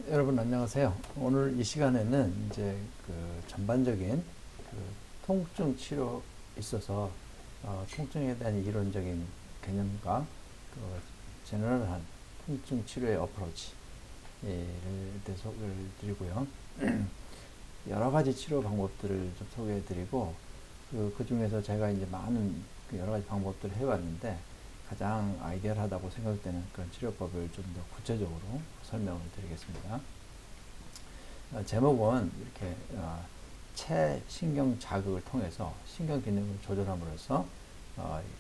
여러분 안녕하세요. 오늘 이 시간에는 이제 그 전반적인 그 통증 치료 있어서 통증에 대한 이론적인 개념과 그 제너럴한 통증 치료의 어프로치를 대해 소개를 드리고요. 여러 가지 치료 방법들을 좀 소개해 드리고 그 중에서 제가 이제 많은 그 여러 가지 방법들을 해왔는데 가장 아이디얼하다고 생각되는 그런 치료법을 좀 더 구체적으로 설명을 드리겠습니다. 제목은 이렇게 체신경 자극을 통해서 신경 기능을 조절함으로써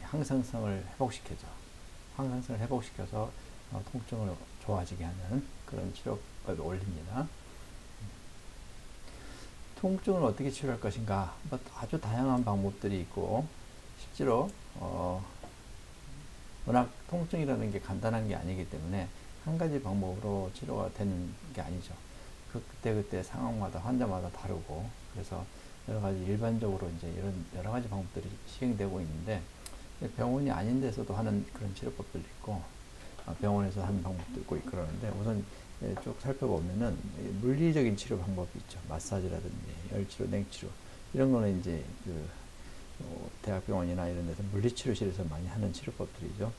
항상성을 회복시켜줘. 항상성을 회복시켜서 통증을 좋아지게 하는 그런 치료법이 올립니다. 통증을 어떻게 치료할 것인가? 뭐 아주 다양한 방법들이 있고 실제로 워낙 통증이라는 게 간단한 게 아니기 때문에 한 가지 방법으로 치료가 되는 게 아니죠. 그때 상황마다 환자마다 다르고 그래서 여러 가지 일반적으로 이제 이런 여러 가지 방법들이 시행되고 있는데 병원이 아닌 데서도 하는 그런 치료법들도 있고 병원에서 하는 방법도 있고 그러는데 우선 쭉 살펴보면은 물리적인 치료 방법이 있죠. 마사지라든지 열치료, 냉치료 이런 거는 이제 대학병원이나 이런 데서 물리치료실에서 많이 하는 치료법들이죠.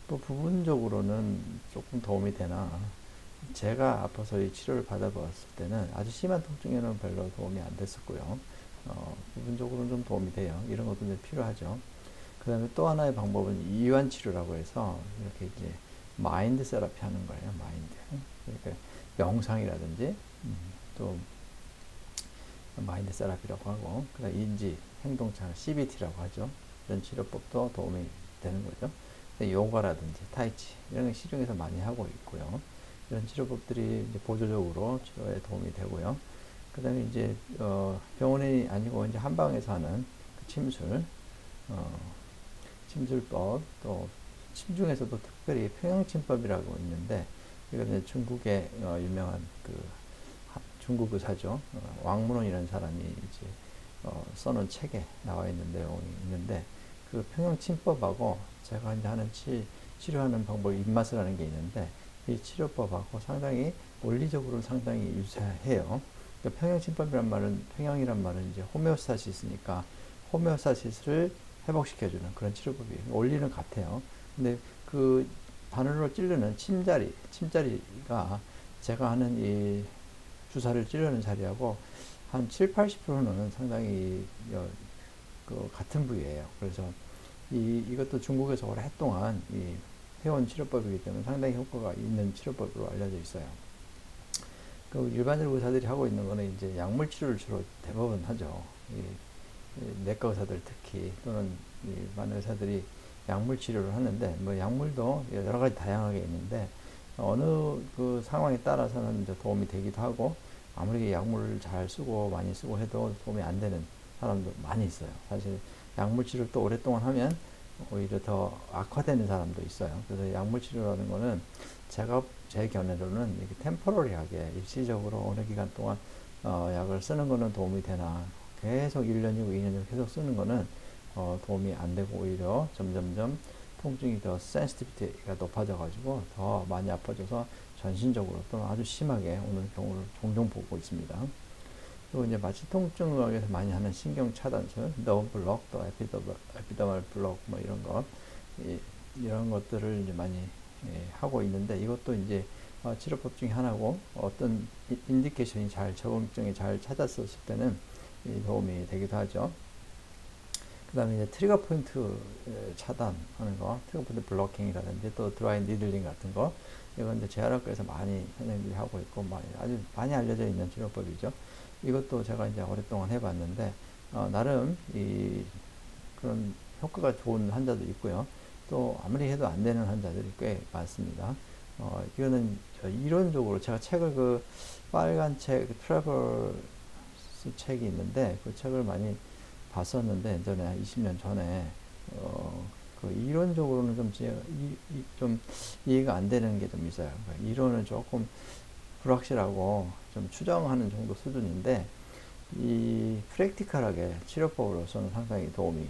또 부분적으로는 조금 도움이 되나 제가 아파서 이 치료를 받아봤을 때는 아주 심한 통증에는 별로 도움이 안 됐었고요. 부분적으로는 좀 도움이 돼요. 이런 것도 이제 필요하죠. 그 다음에 또 하나의 방법은 이완 치료라고 해서 이렇게 이제 마인드 세라피 하는 거예요. 마인드. 그러니까 명상이라든지 또 마인드 세라피라고 하고 그다음 인지 행동창 CBT라고 하죠. 이런 치료법도 도움이 되는 거죠. 요가라든지 타이치 이런 거 시중에서 많이 하고 있고요. 이런 치료법들이 이제 보조적으로 치료에 도움이 되고요. 그다음에 이제 병원이 아니고 이제 한방에서 하는 그 침술, 침술법 또 침 중에서도 특별히 평형침법이라고 있는데 이거는 중국의 유명한 그 중국 의사죠. 왕문원이라는 사람이 이제 써놓은 책에 나와 있는 내용이 있는데 그 평형침법하고 제가 이제 하는 치료하는 방법 입맛이라는 게 있는데 이 치료법하고 상당히 원리적으로 상당히 유사해요. 그러니까 평형침법이란 말은 평형이란 말은 이제 호메오스타시스니까 호메오스타시스를 회복시켜주는 그런 치료법이에요. 원리는 같아요. 근데 그 바늘로 찌르는 침자리가 제가 하는 이 주사를 찌르는 자리하고 한 7, 80%는 상당히 같은 부위예요. 그래서 이것도 중국에서 오랫동안 해온 치료법이기 때문에 상당히 효과가 있는 치료법으로 알려져 있어요. 그 일반적으로 의사들이 하고 있는 거는 이제 약물 치료를 주로 대부분 하죠. 내과 의사들 특히 또는 일반 의사들이 약물 치료를 하는데 뭐 약물도 여러 가지 다양하게 있는데 어느 그 상황에 따라서는 이제 도움이 되기도 하고 아무리 약물을 잘 쓰고 많이 쓰고 해도 도움이 안 되는 사람도 많이 있어요. 사실 약물 치료를 또 오랫동안 하면 오히려 더 악화되는 사람도 있어요. 그래서 약물 치료라는 거는 제 견해로는 이렇게 템포러리하게 일시적으로 어느 기간 동안 약을 쓰는 거는 도움이 되나 계속 1년이고 2년이고 계속 쓰는 거는 도움이 안 되고 오히려 점점점 통증이 더 센시티비티가 높아져 가지고 더 많이 아파져서 전신적으로 또는 아주 심하게 오는 경우를 종종 보고 있습니다. 그리고 이제 마취 통증학에서 많이 하는 신경 차단술, 너브 블록, 또 에피더멀 블록 뭐 이런 것 이런 것들을 이제 많이 하고 있는데 이것도 이제 치료법 중에 하나고 어떤 인디케이션이 잘 적응증이 잘 찾았을 때는 도움이 되기도 하죠. 그 다음에 이제 트리거 포인트 차단하는 거, 트리거 포인트 블로킹이라든지 또 드라이 니들링 같은 거, 이건 이제 재활학과에서 많이 선생님들이 하고 있고, 아주 많이 알려져 있는 치료법이죠. 이것도 제가 이제 오랫동안 해봤는데, 나름 그런 효과가 좋은 환자도 있고요. 또 아무리 해도 안 되는 환자들이 꽤 많습니다. 이거는 이론적으로 제가 책을 빨간 책, 트래블스 책이 있는데, 그 책을 많이 봤었는데 예전에 20년 전에 그 이론적으로는 좀 이해가 안 되는 게 좀 있어요. 그러니까 이론은 조금 불확실하고 좀 추정하는 정도 수준인데 이 프랙티컬하게 치료법으로서는 상당히 도움이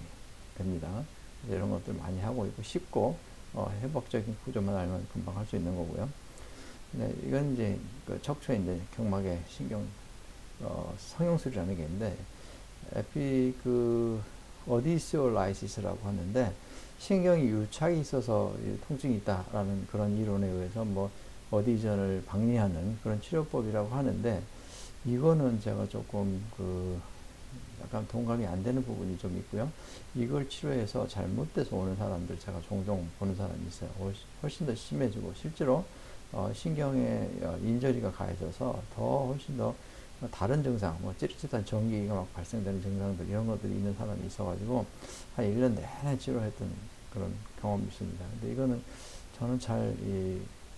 됩니다. 이런 것들 많이 하고 있고 쉽고 회복적인 구조만 알면 금방 할 수 있는 거고요. 네, 이건 이제 그 척추에 이제 경막에 신경 성형술이라는 게 있는데 어디시올라이시스라고 하는데 신경이 유착이 있어서 통증이 있다라는 그런 이론에 의해서 뭐 어디전을 박리하는 그런 치료법이라고 하는데 이거는 제가 조금 약간 동감이 안 되는 부분이 좀 있고요. 이걸 치료해서 잘못돼서 오는 사람들 제가 종종 보는 사람이 있어요. 훨씬 더 심해지고 실제로 신경에 인저리가 가해져서 더 훨씬 더 다른 증상, 뭐 찌릿찌릿한 전기가 막 발생되는 증상들 이런 것들이 있는 사람이 있어가지고 한 1년 내내 치료했던 그런 경험이 있습니다. 근데 이거는 저는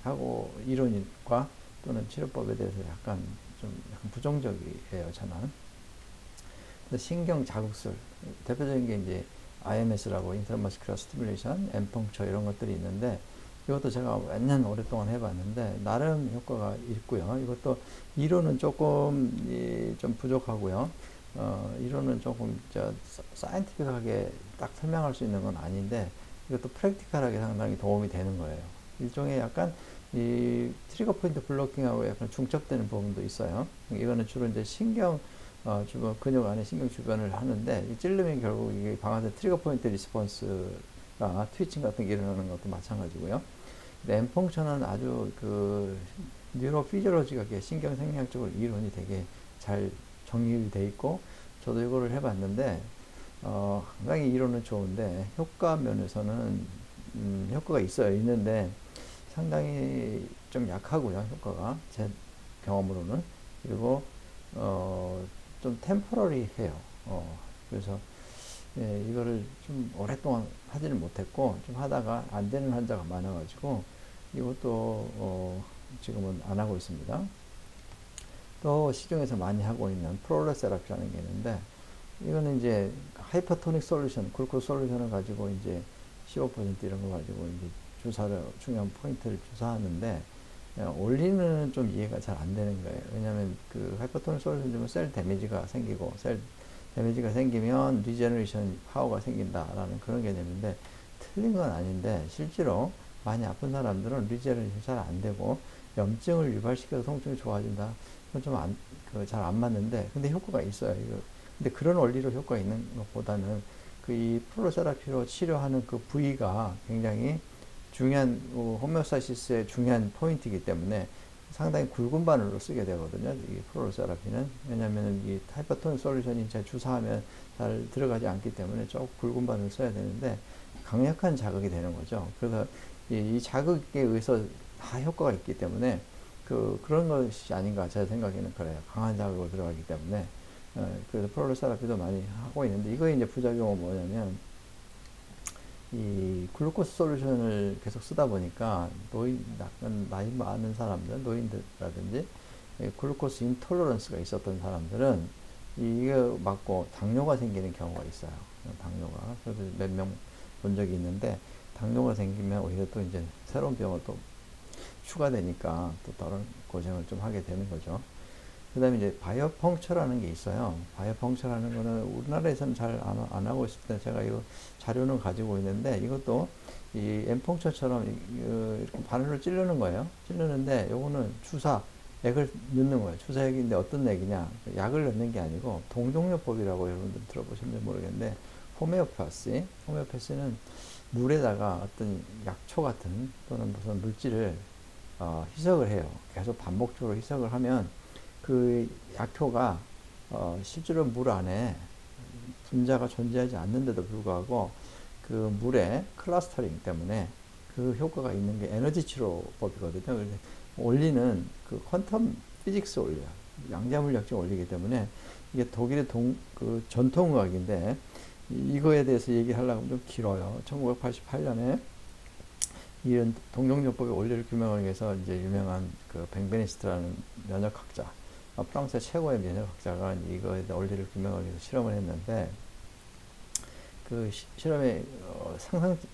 하고 이론과 또는 치료법에 대해서 약간 부정적이에요, 저는. 신경 자극술 대표적인 게 이제 IMS라고 인트라머스큘러 스티뮬레이션, 엠펑처 이런 것들이 있는데 이것도 제가 몇 년 오랫동안 해봤는데 나름 효과가 있고요. 이것도 이론은 조금 좀 부족하고요. 이론은 조금 사이언티픽하게 딱 설명할 수 있는 건 아닌데 이것도 프랙티컬하게 상당히 도움이 되는 거예요. 일종의 약간 이 트리거 포인트 블로킹하고 약간 중첩되는 부분도 있어요. 이거는 주로 이제 주변 근육 안에 신경 주변을 하는데 찌르면 결국 이게 방아쇠 트리거 포인트 리스폰스가 트위칭 같은 게 일어나는 것도 마찬가지고요. 엠펑션은 아주 뉴로 피지올로지가 신경 생리학적으로 이론이 되게 잘 정리돼 있고 저도 이거를 해봤는데 상당히 이론은 좋은데 효과 면에서는 효과가 있는데 상당히 좀 약하고요. 효과가 제 경험으로는. 그리고 좀 템포러리 해요. 그래서 이거를 좀 오랫동안 하지는 못했고 좀 하다가 안 되는 환자가 많아가지고 이것도 지금은 안 하고 있습니다. 또 시중에서 많이 하고 있는 프로레 세라피라는 게 있는데 이거는 이제 하이퍼토닉 솔루션, 글루코스 솔루션을 가지고 이제 15% 이런 거 가지고 이제 중요한 포인트를 주사하는데 원리는 좀 이해가 잘 안 되는 거예요. 왜냐하면 하이퍼토닉 솔루션 주면 셀 데미지가 생기고 셀 데미지가 생기면 리제너레이션 파워가 생긴다라는 그런 개념인데 틀린 건 아닌데 실제로 많이 아픈 사람들은 리제너레이션 잘 안 되고 염증을 유발시켜서 통증이 좋아진다. 그건 좀 잘 안 맞는데 근데 효과가 있어요. 근데 그런 원리로 효과가 있는 것보다는 이 프로세라피로 치료하는 그 부위가 굉장히 중요한 호메오스타시스의 중요한 포인트이기 때문에 상당히 굵은 바늘로 쓰게 되거든요. 이 프로세라피는 왜냐하면 이 하이퍼토닉 솔루션이 제 주사하면 잘 들어가지 않기 때문에 조금 굵은 바늘을 써야 되는데 강력한 자극이 되는 거죠. 그래서 이 자극에 의해서 다 효과가 있기 때문에 그런 것이 아닌가 제 생각에는 그래요. 강한 자극으로 들어가기 때문에 그래서 프로세라피도 많이 하고 있는데 이거의 이제 부작용은 뭐냐면 이 글루코스 솔루션을 계속 쓰다 보니까 나이 많은 사람들, 노인들라든지 글루코스 인톨러런스가 있었던 사람들은 이거 맞고 당뇨가 생기는 경우가 있어요. 당뇨가. 그래서 몇 명 본 적이 있는데 당뇨가 생기면 오히려 또 이제 새로운 병을 또 추가되니까 또 다른 고생을 좀 하게 되는 거죠. 그 다음에 이제 바이오펑처라는 게 있어요. 바이오펑처라는 거는 우리나라에서는 잘 안 하고 있을 때 제가 이거 자료는 가지고 있는데 이것도 이 엠펑처처럼 이렇게 바늘로 찌르는 거예요. 찌르는데 요거는 액을 넣는 거예요. 주사액인데 어떤 액이냐. 약을 넣는 게 아니고 동종요법이라고 여러분들 들어보셨는지 모르겠는데 호메오패시는 물에다가 어떤 약초 같은 또는 무슨 물질을 희석을 해요. 계속 반복적으로 희석을 하면 그 약효가 실제로 물 안에 분자가 존재하지 않는데도 불구하고 그 물의 클러스터링 때문에 그 효과가 있는 게 에너지 치료법이거든요. 원리는 퀀텀 피직스 원리야. 양자물리학적 원리이기 때문에 이게 독일의 전통의학인데 이거에 대해서 얘기하려고 하면 좀 길어요. 1988년에 이런 동종요법의 원리를 규명하기 위해서 이제 유명한 뱅베니스트라는 면역학자, 프랑스의 최고의 면역학자가 이거에 대한 원리를 규명하기 위해서 실험을 했는데 그 실험에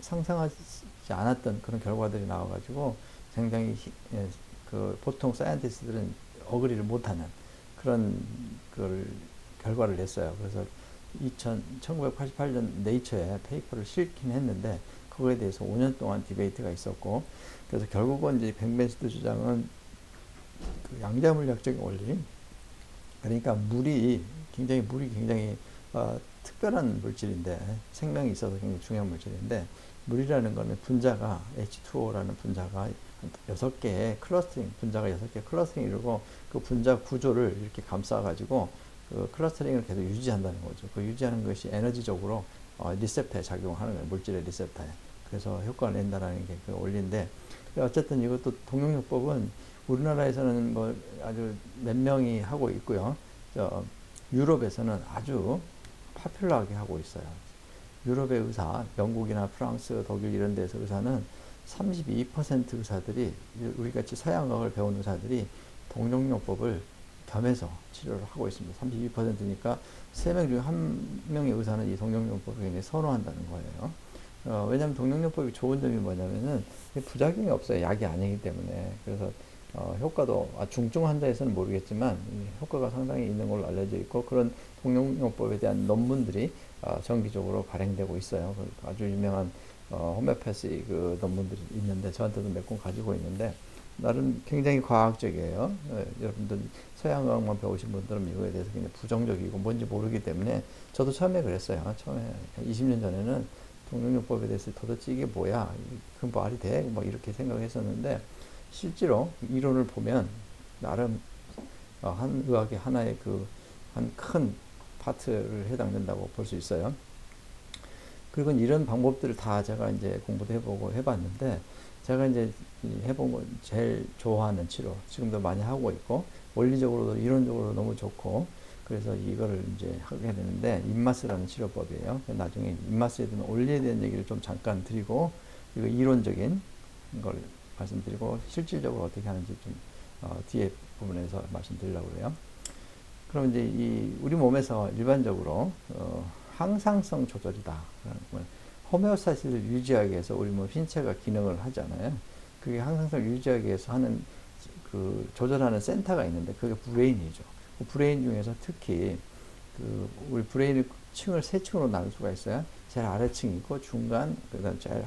상상하지 않았던 그런 결과들이 나와가지고 굉장히 보통 사이언티스트들은 어그리를 못하는 그런 결과를 냈어요. 그래서 1988년 네이처에 페이퍼를 실긴 했는데 그거에 대해서 5년 동안 디베이트가 있었고 그래서 결국은 이제 뱅베니스트 주장은 양자물리학적인 원리. 그러니까 물이 굉장히 특별한 물질인데, 생명이 있어서 굉장히 중요한 물질인데, 물이라는 거는 분자가 H2O라는 분자가 6개의 클러스터링, 분자가 6개 클러스터링 이루고 그 분자 구조를 이렇게 감싸 가지고 그 클러스터링을 계속 유지한다는 거죠. 그 유지하는 것이 에너지적으로 리셉터에 작용하는 거예요. 물질의 리셉터에. 그래서 효과를 낸다라는 게 그 원리인데, 어쨌든 이것도 동력요법은 우리나라에서는 뭐 아주 몇 명이 하고 있고요. 유럽에서는 아주 파퓰러하게 하고 있어요. 유럽의 의사, 영국이나 프랑스, 독일 이런 데서 의사는 32% 의사들이, 우리 같이 서양학을 배운 의사들이 동력요법을 겸해서 치료를 하고 있습니다. 32%니까 3명 중에 1명의 의사는 이 동력요법을 굉장히 선호한다는 거예요. 왜냐하면 동력요법이 좋은 점이 뭐냐면은 부작용이 없어요. 약이 아니기 때문에. 그래서 효과도 중증 환자에서는 모르겠지만 효과가 상당히 있는 걸로 알려져 있고, 그런 동력요법에 대한 논문들이 정기적으로 발행되고 있어요. 아주 유명한 호메오패시 그 논문들이 있는데, 저한테도 몇 권 가지고 있는데 나름 굉장히 과학적이에요. 여러분들 서양의학만 배우신 분들은 미국에 대해서 굉장히 부정적이고 뭔지 모르기 때문에, 저도 처음에 그랬어요. 처음에 20년 전에는 동력요법에 대해서 도대체 이게 뭐야, 그 말이 돼? 뭐 이렇게 생각했었는데, 실제로 이론을 보면 나름 한 의학의 하나의 한 큰 파트를 해당된다고 볼 수 있어요. 그리고 이런 방법들을 다 제가 이제 공부도 해보고 해봤는데, 제가 이제 해본 거 제일 좋아하는 치료, 지금도 많이 하고 있고, 원리적으로도 이론적으로 너무 좋고, 그래서 이거를 이제 하게 되는데, 입마스라는 치료법이에요. 나중에 입마스에 대한 원리에 대한 얘기를 좀 잠깐 드리고, 이거 이론적인 걸 말씀드리고, 실질적으로 어떻게 하는지 좀 뒤에 부분에서 말씀드리려고 그래요. 그럼 이제 우리 몸에서 일반적으로 항상성 조절이다. 호메오스타시스를 유지하기 위해서 우리 몸 신체가 기능을 하잖아요. 그게 항상성을 유지하기 위해서 하는 조절하는 센터가 있는데, 그게 브레인이죠. 그 브레인 중에서 특히 우리 브레인의 층을 세 층으로 나눌 수가 있어요. 제일 아래층이 있고, 중간, 그다음 제일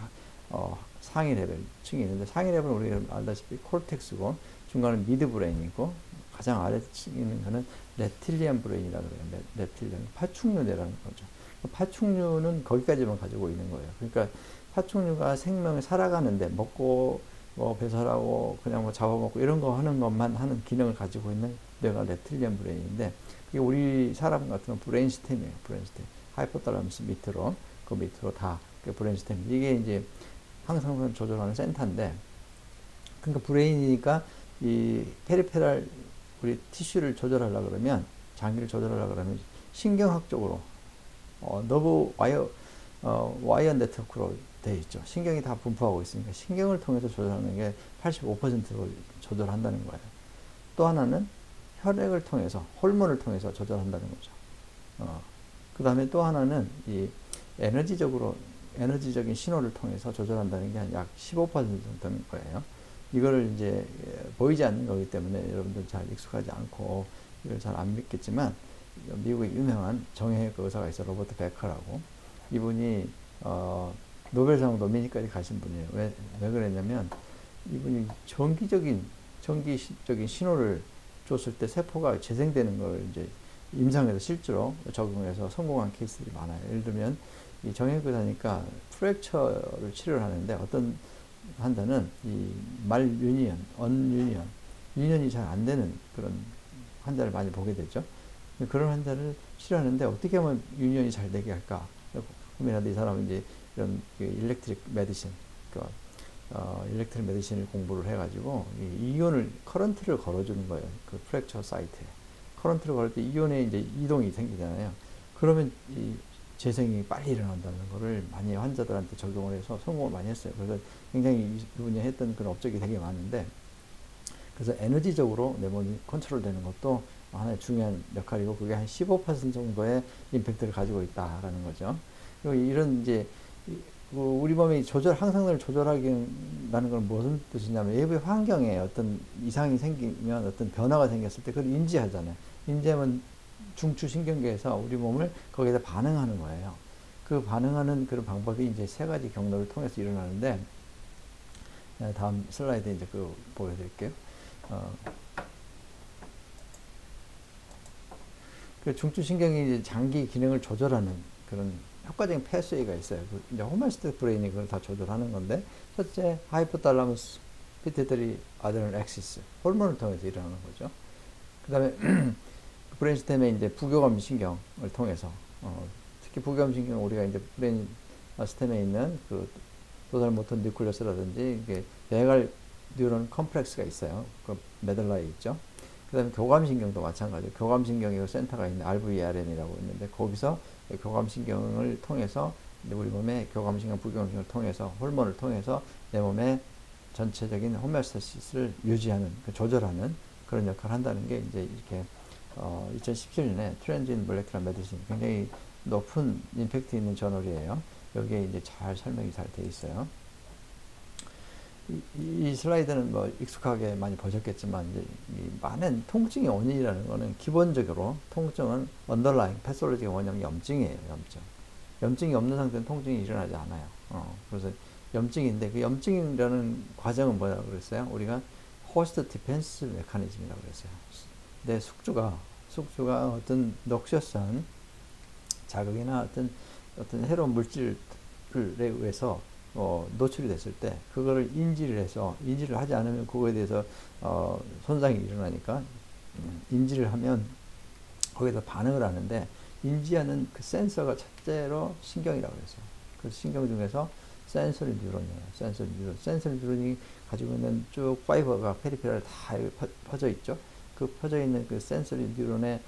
상위 레벨 층이 있는데, 상위 레벨은 우리가 알다시피 콜텍스고, 중간은 미드 브레인이고, 가장 아래층에 있는 거는 레틸리안 브레인이라고 그래요. 레틸리안, 파충류내라는 거죠. 파충류는 거기까지만 가지고 있는 거예요. 그러니까 파충류가 생명을 살아가는데, 먹고 뭐 배설하고 그냥 뭐 잡아먹고 이런 거 하는 것만 하는 기능을 가지고 있는 뇌가 레틸리안 브레인인데, 그게 우리 사람 같은 브레인 스템이에요. 브레인 스템. 하이포탈라무스 밑으로, 그 밑으로 다 그 브레인 스템. 이게 이제 항상성 조절하는 센터인데, 그러니까 브레인이니까 이 페리페랄 우리 티슈를 조절하려고 그러면, 장기를 조절하려고 그러면 신경학적으로 너브 와이어 네트워크로 되어 있죠. 신경이 다 분포하고 있으니까 신경을 통해서 조절하는 게 85%로 조절한다는 거예요. 또 하나는 혈액을 통해서, 호르몬을 통해서 조절한다는 거죠. 그 다음에 또 하나는 이 에너지적인 신호를 통해서 조절한다는 게 한 약 15% 정도는 거예요. 이거를 이제 보이지 않는 거기 때문에 여러분들 잘 익숙하지 않고 이걸 잘 안 믿겠지만, 미국의 유명한 정형외과 의사가 있어요. 로버트 베커라고. 이분이 노벨상 노미니까지 가신 분이에요. 왜 그랬냐면, 이분이 전기적인 신호를 줬을 때 세포가 재생되는 걸 이제 임상에서 실제로 적용해서 성공한 케이스들이 많아요. 예를 들면 이 정형외과 의사니까 프랙처를 치료를 하는데, 어떤 환자는 이 유년이 잘 안 되는 그런 환자를 많이 보게 되죠. 그런 환자를 치료하는데 어떻게 하면 유년이 잘 되게 할까 고민하는데, 이 사람은 이제 이런 일렉트릭 메디신, 일렉트릭 메디신을 공부를 해가지고 커런트를 걸어주는 거예요. 그 프랙처 사이트에 커런트를 걸을 때 이온의 이제 이동이 생기잖아요. 그러면 이 재생이 빨리 일어난다는 거를 많이 환자들한테 적용을 해서 성공을 많이 했어요. 그래서 굉장히 이분이 했던 그런 업적이 되게 많은데, 그래서 에너지적으로 내 몸이 컨트롤 되는 것도 하나의 중요한 역할이고, 그게 한 15% 정도의 임팩트를 가지고 있다라는 거죠. 그리고 이런 이제 우리 몸이 항상성을 조절하기라는 건 무슨 뜻이냐면, 외부의 환경에 어떤 이상이 생기면, 어떤 변화가 생겼을 때 그걸 인지하잖아요. 인지하면 중추신경계에서 우리 몸을 거기에다 반응하는 거예요. 그 반응하는 그런 방법이 이제 3가지 경로를 통해서 일어나는데, 다음 슬라이드에 이제 보여드릴게요. 그 중추신경이 이제 장기 기능을 조절하는 그런 효과적인 패스웨이가 있어요. 이제 호메오스태틱 브레인이 그걸 다 조절하는 건데, 첫째, 하이포탈라무스, 피트유터리 아드레널 액시스, 호르몬을 통해서 일어나는 거죠. 그 다음에 브레인스템의 이제 부교감 신경을 통해서, 특히 부교감 신경 우리가 이제 브레인 스템에 있는 그 도달 모터 뉴클리어스라든지 이게 배갈 뉴런 컴플렉스가 있어요. 그 메들라에 있죠. 그 다음에 교감신경도 마찬가지예요. 교감신경이 센터가 있는 RVRN이라고 있는데, 거기서 교감신경을 통해서 우리 몸의 교감신경, 부교감신경을 통해서 호르몬을 통해서 내 몸의 전체적인 호메오스타시스를 유지하는, 조절하는 그런 역할을 한다는 게 이제 이렇게 2017년에 트렌드 인 몰레큘러 메디신, 굉장히 높은 임팩트 있는 저널이에요. 여기에 이제 잘 설명이 잘 돼 있어요. 이 슬라이드는 뭐 익숙하게 많이 보셨겠지만, 이제 이 많은 통증의 원인이라는 거는 기본적으로 통증은 언더라잉 패솔로지의 원형 염증이에요. 염증이 없는 상태는 통증이 일어나지 않아요. 그래서 염증인데, 그 염증이라는 과정은 뭐라고 그랬어요? 우리가 호스트 디펜스 메커니즘이라고 그랬어요. 내 숙주가 어떤 녹셔선 자극이나 어떤 해로운 물질에 의해서 노출이 됐을 때, 그거를 인지를 하지 않으면 그거에 대해서 손상이 일어나니까, 인지를 하면 거기에다 반응을 하는데, 인지하는 그 센서가 첫째로 신경이라고 했어요. 그 신경 중에서 센서리 뉴런이에요. 센서리 뉴런이 가지고 있는 쭉 파이버가 페리페랄 다 퍼져 있죠. 그 퍼져 있는 그 센서리 뉴런의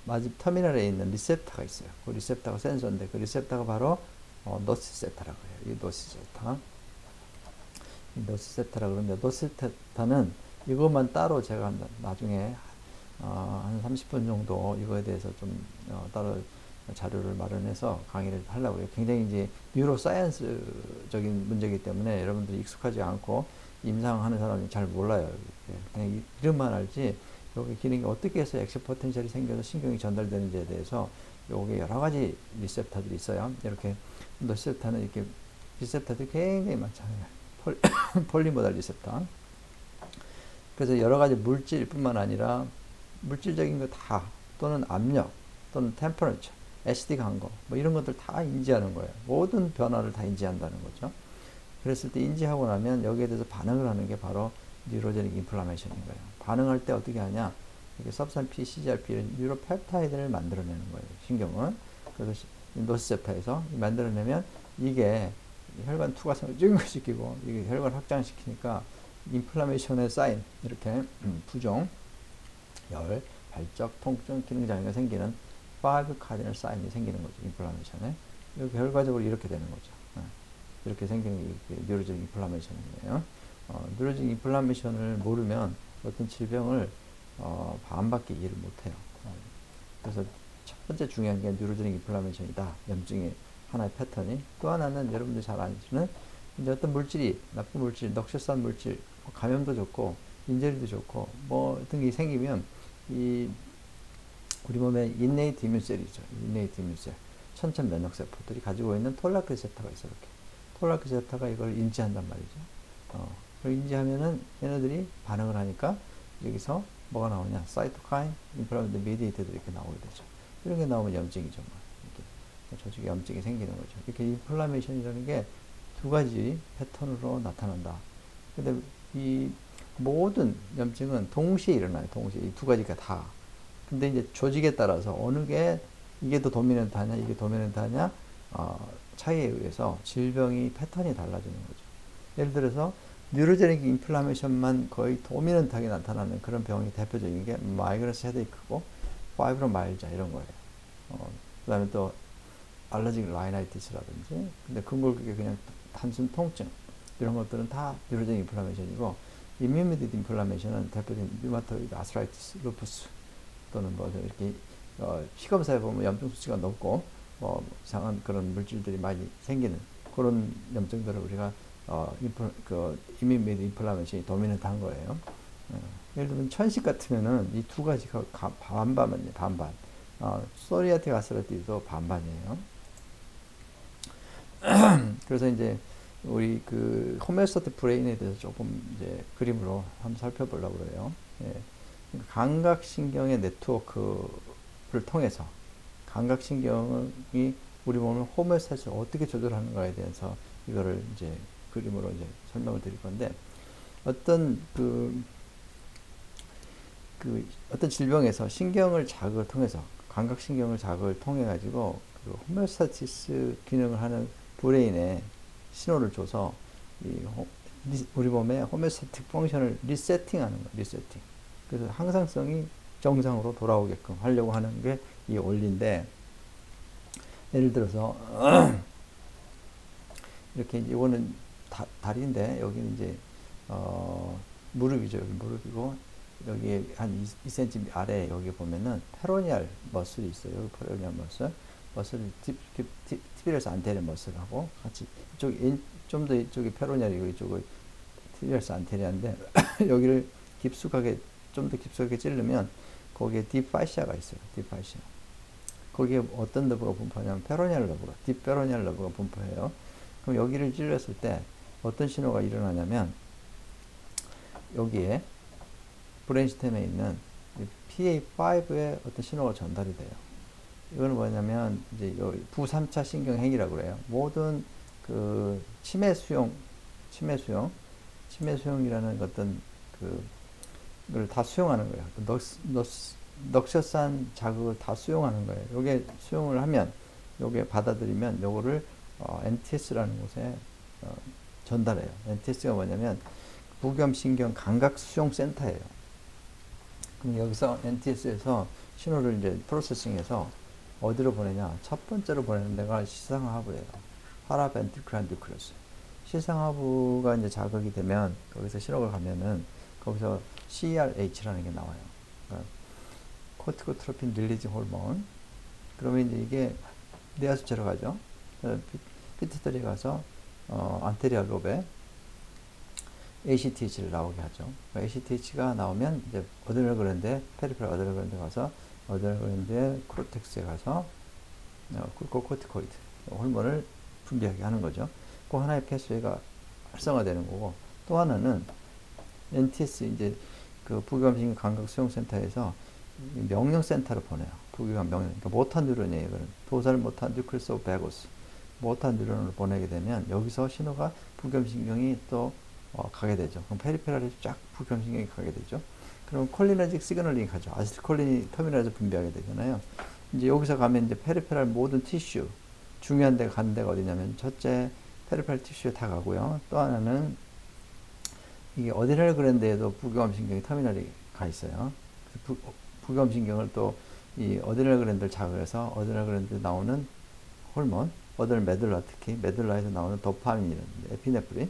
마지막 터미널에 있는 리셉터가 있어요. 그 리셉터가 센서인데, 그 리셉터가 바로 노시세타라고 해요. 이 노시세타라고 그러는데, 노시세타는 이것만 따로 제가 나중에 한 30분 정도 이거에 대해서 좀 따로 자료를 마련해서 강의를 하려고 해요. 굉장히 이제 뉴로사이언스적인 문제이기 때문에 여러분들이 익숙하지 않고 임상하는 사람이 잘 몰라요. 그냥 이름만 알지, 여기 기능이 어떻게 해서 액션 포텐셜이 생겨서 신경이 전달되는지에 대해서 요게 여러 가지 리셉터들이 있어요. 이렇게 리셉터는 이렇게 리셉터들이 굉장히 많잖아요. 폴리모달 리셉터. 그래서 여러 가지 물질뿐만 아니라 물질적인 거 다, 또는 압력, 또는 템퍼러처, 애시드 강도, 뭐 이런 것들 다 인지하는 거예요. 모든 변화를 다 인지한다는 거죠. 그랬을 때 인지하고 나면 여기에 대해서 반응을 하는 게 바로 뉴로제닉 인플라메이션인 거예요. 반응할 때 어떻게 하냐? 이렇게 sabsan P, CGRP 이런 뉴로펩타이드를 만들어내는 거예요. 신경은. 그래서 노시세타에서 만들어내면 이게 혈관 투과성을 증가시키고, 이게 혈관 확장시키니까 인플라메이션의 사인, 이렇게 부종, 열, 발적, 통증, 기능장애가 생기는 5 카디널 사인이 생기는 거죠. 인플라메이션에. 이렇게 결과적으로 이렇게 되는 거죠. 이렇게 생기는 게 뉴로적 인플라메이션이에요. 뉴로적 인플라메이션을 모르면 어떤 질병을 반밖에 이해를 못해요. 그래서 첫 번째 중요한 게 뉴로적 인플라메이션이다. 염증의 하나의 패턴이. 또 하나는 여러분들이 잘 아시는, 이제 어떤 물질이, 나쁜 물질, 녹셔산 물질, 감염도 좋고 인절이도 좋고 뭐 어떤 게 생기면, 이 우리 몸에 인네이트 이뮨셀이죠. 인네이트 이뮨셀, 천천 면역세포들이 가지고 있는 톨라크 리셉터가 있어요. 이렇게 톨라크 리셉터가 이걸 인지한단 말이죠. 그걸 인지하면은 얘네들이 반응을 하니까 여기서 뭐가 나오냐? 사이토카인, 인플라메이터 미디에이터들이 이렇게 나오게 되죠. 이런 게 나오면 염증이죠. 뭐. 이렇게 조직에 염증이 생기는 거죠. 이렇게 인플라메이션이라는 게 두 가지 패턴으로 나타난다. 근데 이 모든 염증은 동시에 일어나요. 동시에. 이 두 가지가 다. 근데 이제 조직에 따라서 어느 게 이게 더 도미넌트하냐, 이게 도미넌트하냐, 차이에 의해서 질병이 패턴이 달라지는 거죠. 예를 들어서 뉴로제닉 인플라메이션만 거의 도미넌트하게 나타나는 그런 병이 대표적인 게 마이그레스 헤데이크고 파이브로마일자 이런 거예요. 그 다음에 또 알러직 라이나이티스라든지, 근데 근골격의 그냥 단순 통증 이런 것들은 다 뉴로제닉 인플라메이션이고, 임뮤미디드 인플라메이션은 대표적인 류마토이드 아스트라이티스, 루푸스, 또는 뭐 이렇게 피검사에 보면 염증 수치가 높고 이상한 그런 물질들이 많이 생기는 그런 염증들을 우리가 임뮤미디드 인플라메이션이 도미넌트한 거예요. 예를 들면 천식 같으면은 이 두 가지가 반반이에요. 반반. 소리아틱 아스트라이티스도 반반이에요. 그래서 이제 우리 그 호메오스타틱 브레인에 대해서 조금 이제 그림으로 한번 살펴보려고 그래요. 예. 감각신경의 네트워크 통해서 감각신경이 우리 몸의 호메오스타시스를 어떻게 조절하는가에 대해서 이거를 이제 그림으로 이제 설명을 드릴 건데, 어떤 어떤 질병에서 신경을 자극을 통해서, 감각신경을 자극을 통해 가지고 그 호메오스타시스 기능을 하는 브레인에 신호를 줘서 우리 몸의 호메오스타틱 펑션을 리세팅하는 거예요. 리세팅. 그래서 항상성이 정상으로 돌아오게끔 하려고 하는 게 이 원리인데, 예를 들어서 이렇게 이거는 다리인데 여기는 이제 무릎이죠. 여기 무릎이고, 여기 한 2cm 아래 여기 보면은 페로니알 머슬이 있어요. 여기 페로니알 머슬을 티비얼스 안테리어 머슬하고 같이 좀 더 이쪽이 페로니알이고 이쪽이 티비얼스 안테리어인데 여기를 좀 더 깊숙하게 찌르면 거기에 딥파시아가 있어요. 딥파시아. 거기에 어떤 너브가 분포하냐면 페로니알 너브가, 딥페로니알 너브가 분포해요. 그럼 여기를 찔렀을 때 어떤 신호가 일어나냐면 여기에 브레인스템에 있는 PA5의 어떤 신호가 전달이 돼요. 이거는 뭐냐면 이제 부3차 신경행위라고 그래요. 모든 그 치매 수용이라는 어떤 그걸 다 수용하는 거예요. 넉셔스한 자극을 다 수용하는 거예요. 요게 수용을 하면, 요게 받아들이면 요거를 NTS라는 곳에 전달해요. NTS가 뭐냐면 부경신경 감각수용센터예요. 그럼 여기서 NTS에서 신호를 이제 프로세싱해서 어디로 보내냐? 첫 번째로 보내는 데가 시상하부예요. 파라벤트리큘러 뉴클러스. 시상하부가 이제 자극이 되면 거기서 신호가 가면은 거기서 CRH라는 게 나와요. 그러니까 코티코트로핀 릴리징 호르몬. 그러면 이제 이게 뇌하수체로 가죠. 피트터리 가서 안테리얼 롭에 ACTH를 나오게 하죠. ACTH가 나오면 이제 어드레널 그랜드, 페리페럴 어드레널 그랜드 가서 어드레널 그랜드 코르텍스에 가서 글루코코티코이드 호르몬을 분비하게 하는 거죠. 그 하나의 패스웨이가 활성화되는 거고, 또 하나는 NTS 이제 그 부교감신경 감각수용센터에서 명령센터로 보내요. 부교감 명령. 그러니까 모터 뉴런이에요. 이거는 도살 모터 뉴클리스 오브 베고스. 모터 뉴런으로 보내게 되면 여기서 신호가 부교감신경이 또 가게 되죠. 그럼 페리페럴에 쫙 부교감신경이 가게 되죠. 그럼 콜리너직 시그널링이 가죠. 아세틸콜린이 터미널에서 분비하게 되잖아요. 이제 여기서 가면 이제 페리페럴 모든 티슈, 중요한 데가 가는 데가 어디냐면 첫째 페리페럴 티슈에 다 가고요. 또 하나는 이게 어드레널 그랜드에도 부교감신경이 터미널이 가 있어요. 부교감신경을 또 이 어드레널 그랜드를 자극해서 어드레널 그랜드에 나오는 호르몬, 어드레널 메둘라, 특히 메둘라에서 나오는 도파민, 에피네프린,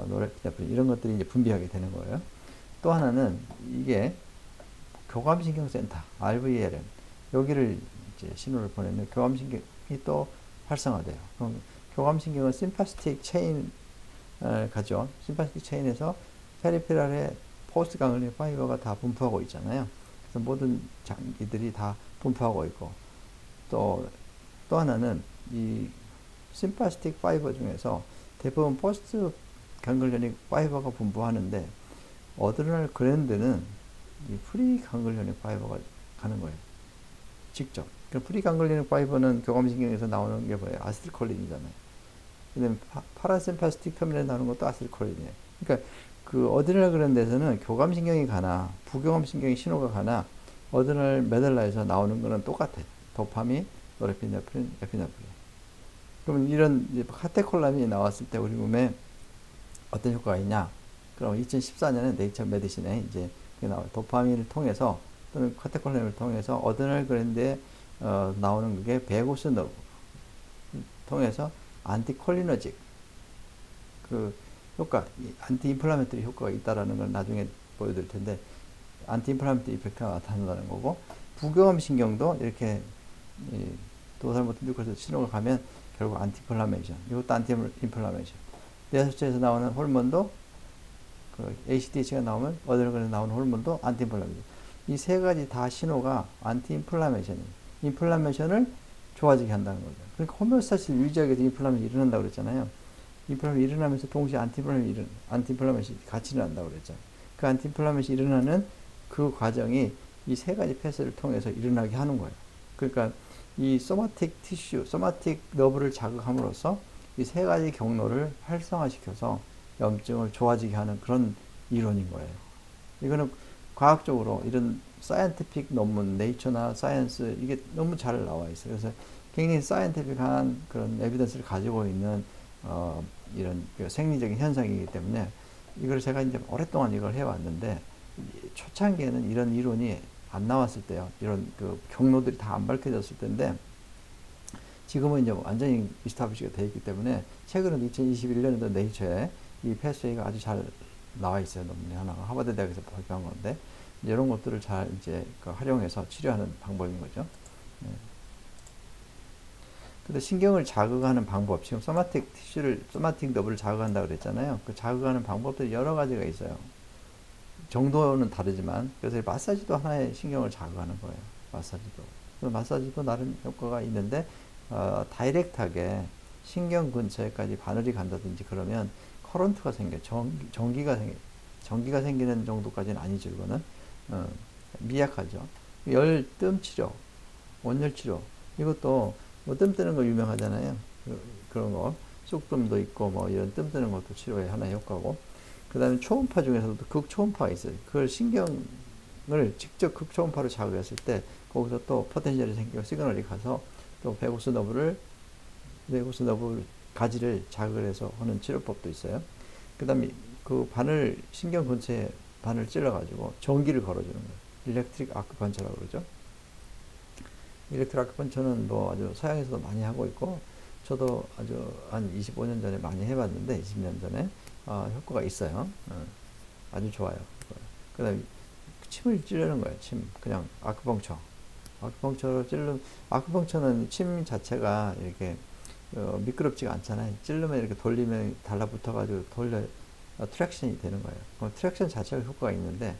노르에피네프린 이런 것들이 이제 분비하게 되는 거예요. 또 하나는 이게 교감신경센터, RVLN, 여기를 이제 신호를 보내면 교감신경이 또 활성화돼요. 그럼 교감신경은 심파스틱 체인 가죠. 심파스틱 체인에서 페리페럴에 포스트 강글리온 파이버가 다 분포하고 있잖아요. 그래서 모든 장기들이 다 분포하고 있고, 또 하나는 이 심파스틱 파이버 중에서 대부분 포스트 강글리오닉 파이버가 분포하는데 어드레널 그랜드는 이 프리 강글리오닉 파이버가 가는 거예요. 직접. 그러니까 프리 강글리오닉 파이버는 교감신경에서 나오는 게 뭐예요? 아세틸콜린이잖아요. 그다음에 파라심파스틱 터미널에 나오는 것도 아세틸콜린이에요. 그러니까 그 어드레널 그랜드에서는 교감신경이 가나 부교감신경이 신호가 가나 어드레널 메둘라에서 나오는 거는 똑같아요. 도파민, 노르에피네프린, 에피네프린. 그러면 이런 카테콜라민이 나왔을 때 우리 몸에 어떤 효과가 있냐? 그럼 2014년에 네이처 메디신에 이제 나와요. 도파민을 통해서 또는 카테콜라민을 통해서 어드레널 그랜드에 나오는 그게 베고스 너브 통해서 안티콜리너직 그 효과, 안티인플라메터리 효과가 있다라는 걸 나중에 보여드릴 텐데, 안티인플라메터리 이펙트가 나타난다는 거고, 부교감신경도 이렇게 도살모터 뉴클리스 신호가 가면 결국 안티인플라메이션, 이것도 안티인플라메이션. 뇌하수체에서 나오는 호르몬도 그 ACTH가 나오면 어드레널 나오는 호르몬도 안티인플라메이션. 이 세 가지 다 신호가 안티인플라메이션이에요. 인플라메이션을 좋아지게 한다는 거죠. 그러니까 호메오스타시스를 유지하게 해서 인플라메이션이 일어난다고 그랬잖아요. 인플라메이션이 일어나면서 동시에 안티인플라메이션이 같이 일어난다고 그랬잖아요. 그 안티인플라메이션이 일어나는 그 과정이 이 세 가지 패스를 통해서 일어나게 하는 거예요. 그러니까 이 소마틱 티슈, 소마틱 너브를 자극함으로써 이 세 가지 경로를 활성화시켜서 염증을 좋아지게 하는 그런 이론인 거예요. 이거는 과학적으로 이런 사이언티픽 논문, 네이처나 사이언스 이게 너무 잘 나와 있어요. 그래서 굉장히 사이언티픽한 그런 에비던스를 가지고 있는 이런 그 생리적인 현상이기 때문에 이걸 제가 이제 오랫동안 이걸 해왔는데 초창기에는 이런 이론이 안 나왔을 때요. 이런 그 경로들이 다 안 밝혀졌을 때인데 지금은 이제 완전히 이스타블리시가 되어 있기 때문에 최근에 2021년에도 네이처에 이 패스웨이가 아주 잘 나와 있어요. 논문이 하나가 하버드 대학에서 발표한 건데 이런 것들을 잘 이제 활용해서 치료하는 방법인 거죠. 네. 근데 신경을 자극하는 방법, 지금 소마틱 티슈를, 소마틱 너브를 자극한다고 그랬잖아요. 그 자극하는 방법들이 여러 가지가 있어요. 정도는 다르지만, 그래서 마사지도 하나의 신경을 자극하는 거예요. 마사지도. 마사지도 나름 효과가 있는데, 다이렉트하게 신경 근처에까지 바늘이 간다든지 그러면 커런트가 생겨, 전기가 생기는 정도까지는 아니죠, 이거는. 미약하죠. 열뜸 치료, 온열 치료, 이것도 뭐 뜸 뜨는 거 유명하잖아요. 그런 거. 쑥뜸도 있고, 뭐 이런 뜸 뜨는 것도 치료의 하나의 효과고. 그 다음에 초음파 중에서도 극초음파가 있어요. 그걸 신경을 직접 극초음파로 자극했을 때, 거기서 또 포텐셜이 생기고 시그널이 가서 또 베고스 너브 가지를 자극을 해서 하는 치료법도 있어요. 그 다음에 그 바늘, 신경 근처에 바늘 찔러가지고 전기를 걸어주는 거예요. 일렉트릭 아크펀처라고 그러죠. 일렉트릭 아크펀처는 뭐 아주 서양에서도 많이 하고 있고, 저도 아주 한 25년 전에 많이 해봤는데, 20년 전에, 효과가 있어요. 아주 좋아요. 그 다음에 침을 찌르는 거예요. 침. 그냥 아크펑처. 아크펑처로 아크펑처는 침 자체가 이렇게 미끄럽지가 않잖아요. 찌르면 이렇게 돌리면 달라붙어가지고 트랙션이 되는 거예요. 그럼 트랙션 자체가 효과가 있는데,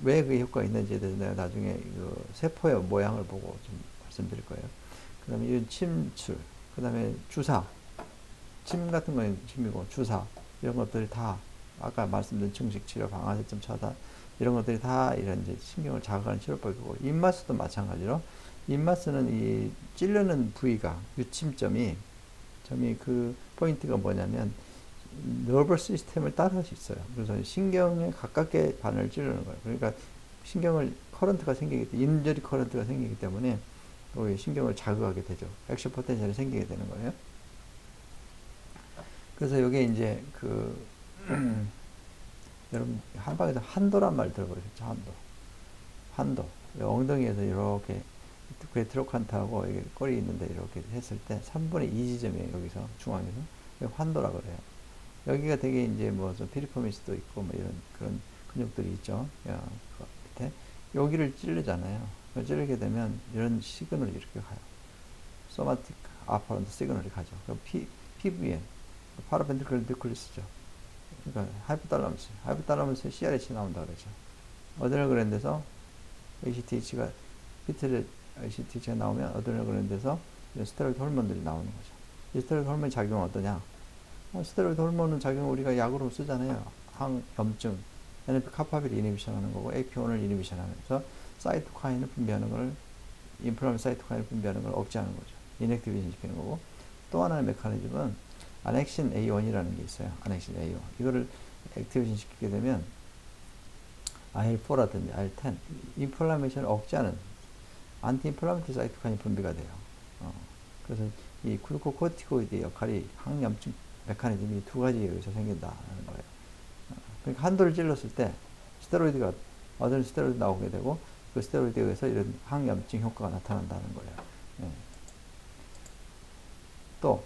왜 그 효과가 있는지에 대해서 내가 나중에 그 세포의 모양을 보고 좀 말씀드릴 거예요. 그 다음에 이런 침출, 그 다음에 주사, 침 같은 건 침이고, 주사, 이런 것들이 다, 아까 말씀드린 증식 치료, 방아쇠점 차단, 이런 것들이 다 이런 이제 신경을 자극하는 치료법이고, 입마스도 마찬가지로, 입마스는 이 찌르는 부위가, 유침점이, 그 포인트가 뭐냐면, 너버스 시스템을 따라할 수 있어요. 그래서 신경에 가깝게 바늘을 찌르는 거예요. 그러니까 신경을 커런트가 생기기 때문에, 인저리 커런트가 생기기 때문에 거기 신경을 자극하게 되죠. 액션 포텐셜이 생기게 되는 거예요. 그래서 이게 이제 여러분 한방에서 한도란 말 들어보셨죠? 한도. 엉덩이에서 이렇게 그게 트로칸트하고 이게 꼬리 있는데 이렇게 했을 때 3분의 2 지점이에요. 여기서 중앙에서 환도라고 그래요. 여기가 되게 이제 뭐 피리포미스도 있고 뭐 이런 그런 근육들이 있죠. 그 밑에 여기를 찌르잖아요. 찌르게 되면 이런 시그널이 이렇게 가요. 소마틱 아퍼런트 시그널이 가죠. 피부에 파라벤트클 뉴클리스죠. 그러니까 하이포탈라무스에 CRH 나온다 그러죠. 어드레널그랜드에서 ACTH가 ACTH가 나오면 어드레널그랜드에서 스테로이드 호르몬들이 나오는 거죠. 이 스테로이드 호르몬 작용은 어떠냐? 스테로이드 호르몬은 작용 우리가 약으로 쓰잖아요. 항염증, NF 카파빌 이니비션 하는 거고, AP1을 이니비션 하면서 사이토카인을 분비하는 걸, 인플라메 사이토카인을 분비하는 걸 억제하는 거죠. 이넥티베이션 시키는 거고, 또 하나의 메커니즘은 아넥신 A1이라는 게 있어요. 아넥신 A1. 이거를 액티베이션 시키게 되면 IL4라든지 IL10, 인플라메이션을 억제하는 안티인플라메이터리 사이토카인이 분비가 돼요. 그래서 이 글루코코티코이드의 역할이 항염증 메커니즘이 두 가지 여기서 생긴다는 거예요. 그러니까 한도를 찔렀을 때 스테로이드가 어떤 스테로이드 나오게 되고 그 스테로이드에 의해서 이런 항염증 효과가 나타난다는 거예요. 예. 또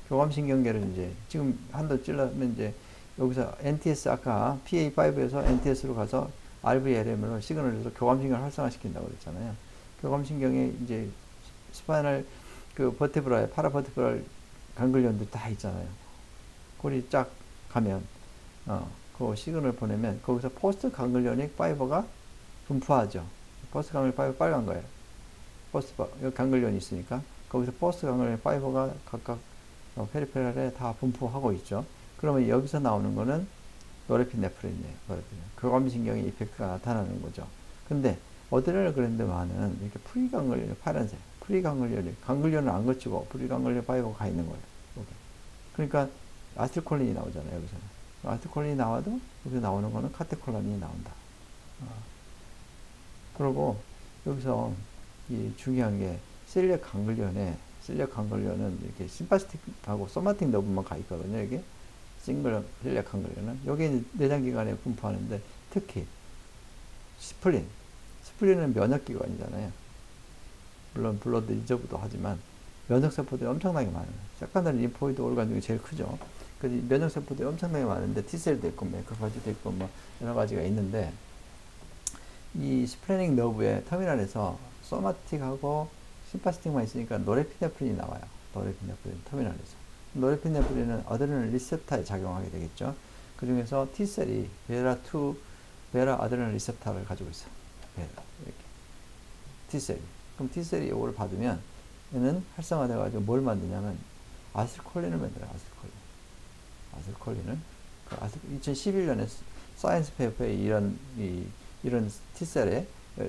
교감신경계를 이제 지금 한도 찔러면 이제 여기서 NTS 아까 PA5에서 NTS로 가서 RVLM으로 시그널을 해서 교감신경을 활성화시킨다고 그랬잖아요. 교감신경에 이제 스파이널 버테브라에 파라버테브랄 강글련들 다 있잖아요. 골이 쫙 가면 그 시그널을 보내면 거기서 포스트 강글련익 파이버가 분포하죠. 포스트 강글련 파이버 빨간 거예요. 여기 강글련이 있으니까 거기서 포스트 강글련 파이버가 각각 페리페랄에 다 분포하고 있죠. 그러면 여기서 나오는 거는 노레핀네프린이에요. 교감신경의 이펙트가 나타나는 거죠. 근데 어드레널그랜드만은 이렇게 프리강글리온 파란색, 강글리온을 안 거치고 프리강글리온 파이버가 가 있는 거예요. 이렇게. 그러니까 아세틸콜린이 나오잖아요. 여기서는 아세틸콜린이 나와도 여기서 나오는 거는 카테콜라민이 나온다. 그리고 여기서 이 중요한 게 실리악 강글리온은 이렇게 심파스틱하고 소마틱 너브만 가 있거든요. 이게 싱글 실리악 강글리온은 여기 내장기관에 분포하는데 특히 스플린은 면역기관이잖아요. 물론 블러드 리저브도 하지만 면역세포들이 엄청나게 많아요. 세컨더리 림포이드 오르간 중에 제일 크죠. 그래서 면역세포들이 엄청나게 많은데 T셀도 있고 매크로파지도 있고 뭐 여러 가지가 있는데 이 스플래닝 너브의 터미널에서 소마틱하고 심파스틱만 있으니까 노레피네프린이 나와요. 노레피네프린 터미널에서. 노레피네프린은 어드레널 리셉터에 작용하게 되겠죠. 그 중에서 T셀이 베라2, 베라 아드레널 리셉터를 가지고 있어요. 베라, 이렇게. T셀이. 그럼 T셀이 이걸 받으면 얘는 활성화돼가지고 뭘 만드냐면 아세틸콜린을 만들어요. 아세틸콜린을. 2011년에 사이언스 페이퍼에 이런 T셀에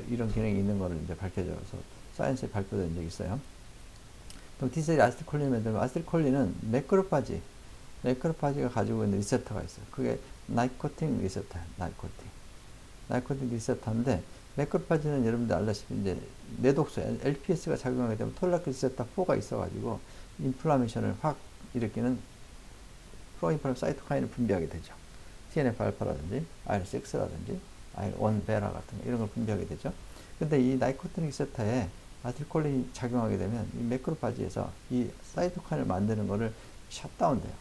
이런 기능이 있는 거를 이제 밝혀져서 사이언스에 발표된 적이 있어요. 그럼 T셀이 아세틸콜린을 만들면 아세틸콜린은 매크로파지가 가지고 있는 리셉터가 있어요. 그게 나이코틴 리셉터예요. 나이코틴 리셉터인데 매크로파지는 여러분들 알다시피 이제 뇌독소 LPS가 작용하게 되면 톨라크 리셉터 4가 있어가지고 인플라메이션을 확 일으키는 프로인플라메 사이토카인을 분비하게 되죠. TNF 알파라든지 IL6라든지 IL1 베라 같은 거 이런 걸 분비하게 되죠. 근데 이 나이코틴 리셉터에 아세틸콜린이 작용하게 되면 이 매크로파지에서 이 사이토카인을 만드는 거를 셧다운돼요.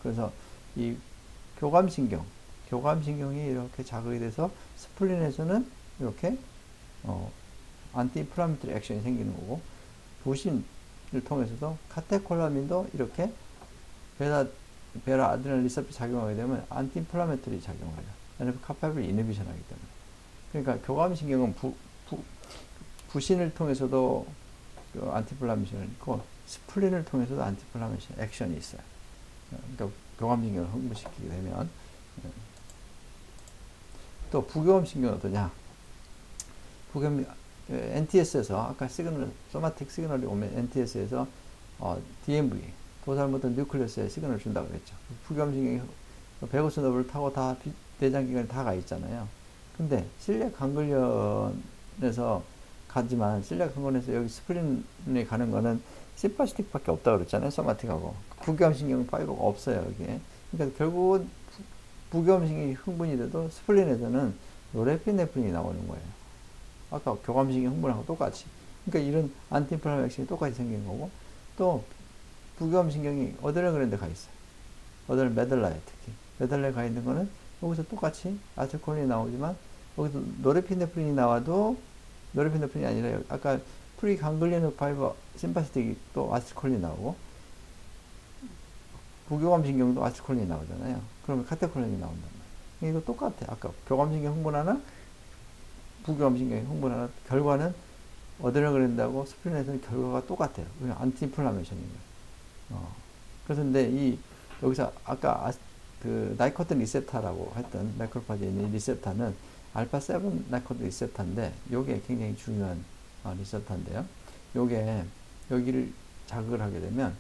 그래서 이 교감신경이 이렇게 자극이 돼서 스플린에서는 이렇게 안티인플라메토리 액션이 생기는 거고 부신을 통해서도 카테콜라민도 이렇게 베라 아드레날 리셉터 작용하게 되면 안티인플라메토리 작용을 해요. 왜냐면 카파빌 이니비션 하기 때문에. 그러니까 교감신경은 부신을 통해서도 그 안티인플라메이션이 있고 스플린을 통해서도 안티인플라메이션 액션이 있어요. 그러니까 교감신경을 흥분시키게 되면 또 부교감신경은 어떠냐? NTS에서 아까 소마틱 시그널이 오면 NTS에서 DMV 도살모터 뉴클리어스에 시그널을 준다고 그랬죠. 부교감신경이 베거스 너브를 타고 다 내장기관에 다 가 있잖아요. 근데 실리악 강글리온에서 가지만 실리악 강글리온에서 여기 스플린에 가는 거는 심파스틱밖에 없다고 그랬잖아요. 소마틱하고 부교감신경 파이버가 없어요. 여기에. 그러니까 결국은 부교감신경이 흥분이 돼도 스플린에서는 노레피네프린이 나오는 거예요. 아까 교감신경 흥분하고 똑같이. 그러니까 이런 안티인플라메이션 액션이 똑같이 생긴 거고 또 부교감신경이 어드레널그랜드에 가 있어요. 어드레널 메들라에 특히. 메들라에 가 있는 거는 여기서 똑같이 아세틸콜린이 나오지만 여기서 노레피네프린이 나와도 노레피네프린이 아니라 아까 프리강글리온 파이버 심파스틱이 또 아세틸콜린이 나오고 부교감신경도 아세틸콜린이 나오잖아요. 그러면 카테콜린이 나온단 말이에요. 이거 똑같아. 아까 교감신경 흥분하나 부교감신경이 흥분하나 결과는 어드레널그랜드하고 스플린에서는 결과가 똑같아요. 그냥 안티인플라메이션인 거예요. 그래서 근데 여기서 아까 그 나이코틴 리셉터라고 했던 매크로파지에 있는 리셉터는 알파7 나이코틴 리셉터인데 요게 굉장히 중요한 리셉터인데요. 요게 여기를 자극을 하게 되면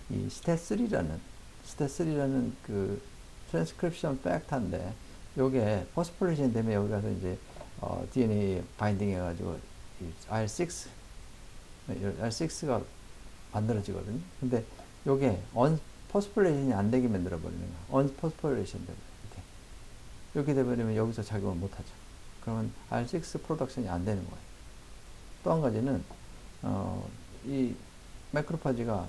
이 스탯3라는 그 트랜스크립션 팩터인데 요게 포스폴리션 되면 여기 가서 이제 DNA 바인딩 해가지고 IL6가 만들어지거든요. 근데 요게 포스폴리션이 안 되게 만들어버리는 거야. 언포스폴리션 되고 이렇게 되버리면 여기서 작용을 못하죠. 그러면 IL6 프로덕션이 안 되는 거예요. 또 한 가지는 이 매크로파지가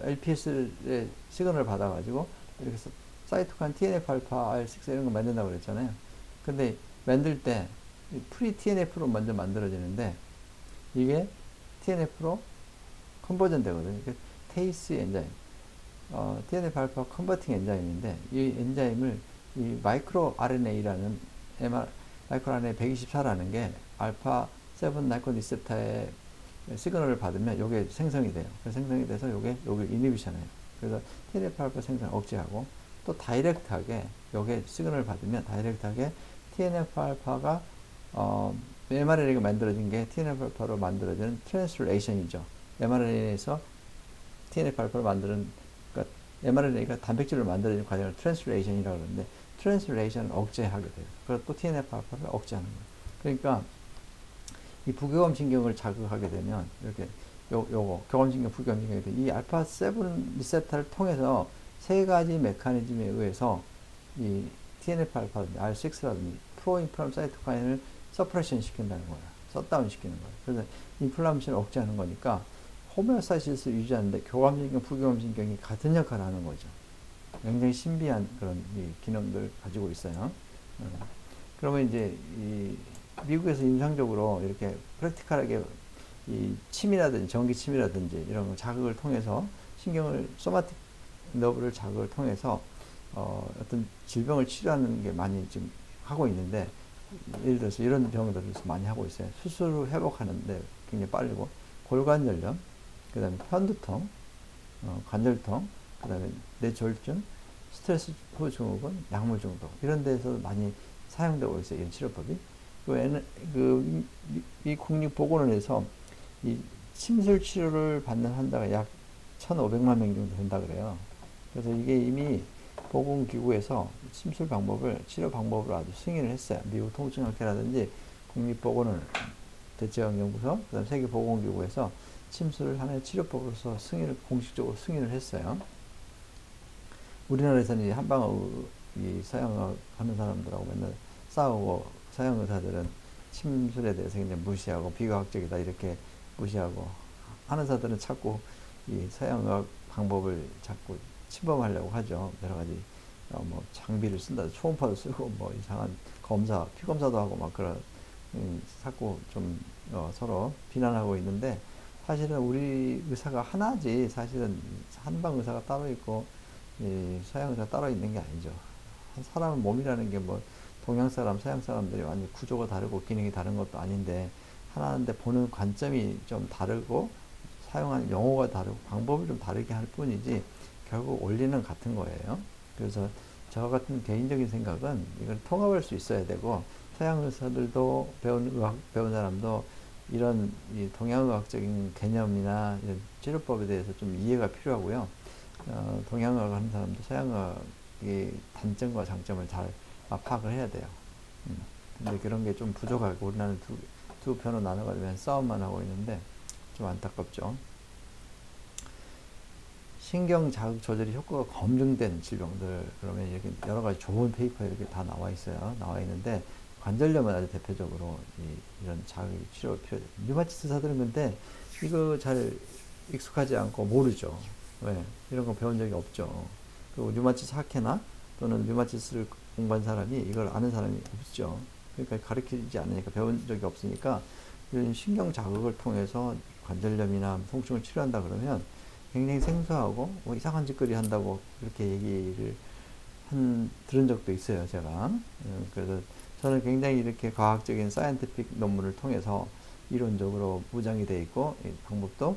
LPS의 시그널을 받아가지고 이렇게 사이토카인 TNF 알파 IL6 이런 거 만든다고 그랬잖아요. 근데 만들 때 프리 TNF로 먼저 만들어지는데 이게 TNF로 컨버전 되거든요. 테이스 엔자임. TNF 알파 컨버팅 엔자임인데 이 엔자임을 이 마이크로 RNA라는 마이크로 RNA 124라는 게 알파 7 나이코틴 리셉터의 시그널을 받으면 요게 생성이 돼요. 그래서 생성이 돼서 요게 이니비션해요. 그래서 TNF 알파 생성을 억제하고 또 다이렉트하게 요게 시그널을 받으면 다이렉트하게 TNF 알파가 mRNA가 만들어진 게 TNF-알파로 만들어지는 트랜스레이션이죠. mRNA에서 TNF-알파를 만드는, 그러니까 mRNA가 단백질을 만들어지는 과정을 트랜스레이션이라고 그러는데, 트랜스레이션을 억제하게 돼요. 그리고 또 TNF-알파를 억제하는 거예요. 그러니까 이 부교감 신경을 자극하게 되면 이렇게 요거 교감신경, 부교감신경이 이 알파 7 리셉터를 통해서 세 가지 메커니즘에 의해서 이 TNF-알파라든지 R6라든지 프로인플람 사이토카인을 서프레션 시킨다는 거예요. 셧다운 시키는 거예요. 그래서 인플라메이션을 억제하는 거니까 호메오스타시스를 유지하는데 교감신경, 부교감신경이 같은 역할을 하는 거죠. 굉장히 신비한 그런 이 기능들을 가지고 있어요. 그러면 이제 이 미국에서 임상적으로 이렇게 프랙티컬하게 이 침이라든지 전기 침이라든지 이런 거 자극을 통해서 신경을 소마틱 너브를 자극을 통해서 어떤 질병을 치료하는 게 많이 지금 하고 있는데, 예를 들어서 이런 병들에서 많이 하고 있어요. 수술 후 회복하는데 굉장히 빠르고, 골관절염, 그 다음에 편두통, 관절통, 그 다음에 뇌졸중, 스트레스 후 증후군, 약물 중독 이런 데서 많이 사용되고 있어요. 이런 치료법이. 이 국립보건원에서 이 침술 치료를 받는 환자가 약 1,500만 명 정도 된다 그래요. 그래서 이게 이미 보건기구에서 침술 방법을, 치료 방법을 아주 승인을 했어요. 미국 통증학회라든지 국립보건원 대체연구소, 그 다음 세계보건기구에서 침술을 하나의 치료법으로서 공식적으로 승인을 했어요. 우리나라에서는 한방의 서양의학 하는 사람들하고 맨날 싸우고, 서양 의사들은 침술에 대해서 굉장히 무시하고 비과학적이다 이렇게 무시하고, 한의사들은 자꾸 이 서양의학 방법을 자꾸 침범하려고 하죠. 여러 가지 뭐 장비를 쓴다, 초음파도 쓰고 뭐 이상한 검사, 피검사도 하고 막 그런 자꾸 좀 서로 비난하고 있는데, 사실은 우리 의사가 하나지, 사실은 한방 의사가 따로 있고 이 서양 의사가 따로 있는 게 아니죠. 한 사람의 몸이라는 게 뭐 동양 사람, 서양 사람들이 완전 구조가 다르고 기능이 다른 것도 아닌데, 하나인데 보는 관점이 좀 다르고 사용하는 용어가 다르고 방법이 좀 다르게 할 뿐이지 결국 원리는 같은 거예요. 그래서 저 같은 개인적인 생각은 이걸 통합할 수 있어야 되고, 서양 의사들도 배운 사람도 이런 이 동양의학적인 개념이나 이런 치료법에 대해서 좀 이해가 필요하고요. 동양의학 하는 사람도 서양의학의 단점과 장점을 잘 파악을 해야 돼요. 근데 그런 게 좀 부족하고, 우리나라는 두 편으로 나눠가지고 싸움만 하고 있는데 좀 안타깝죠. 신경 자극 조절이 효과가 검증된 질병들, 그러면 이렇게 여러 가지 좋은 페이퍼 이렇게 다 나와 있어요. 나와 있는데, 관절염은 아주 대표적으로 이런 자극 치료 필요해요. 류마티스사들은 근데 이거 잘 익숙하지 않고 모르죠. 왜? 이런 거 배운 적이 없죠. 그리고 류마티스 학회나 또는 류마티스를 공부한 사람이 이걸 아는 사람이 없죠. 그러니까 가르치지 않으니까, 배운 적이 없으니까 이런 신경 자극을 통해서 관절염이나 통증을 치료한다 그러면 굉장히 생소하고 뭐 이상한 짓거리 한다고 그렇게 얘기를 들은 적도 있어요, 제가. 그래서 저는 굉장히 이렇게 과학적인 사이언티픽 논문을 통해서 이론적으로 무장이 되어 있고, 방법도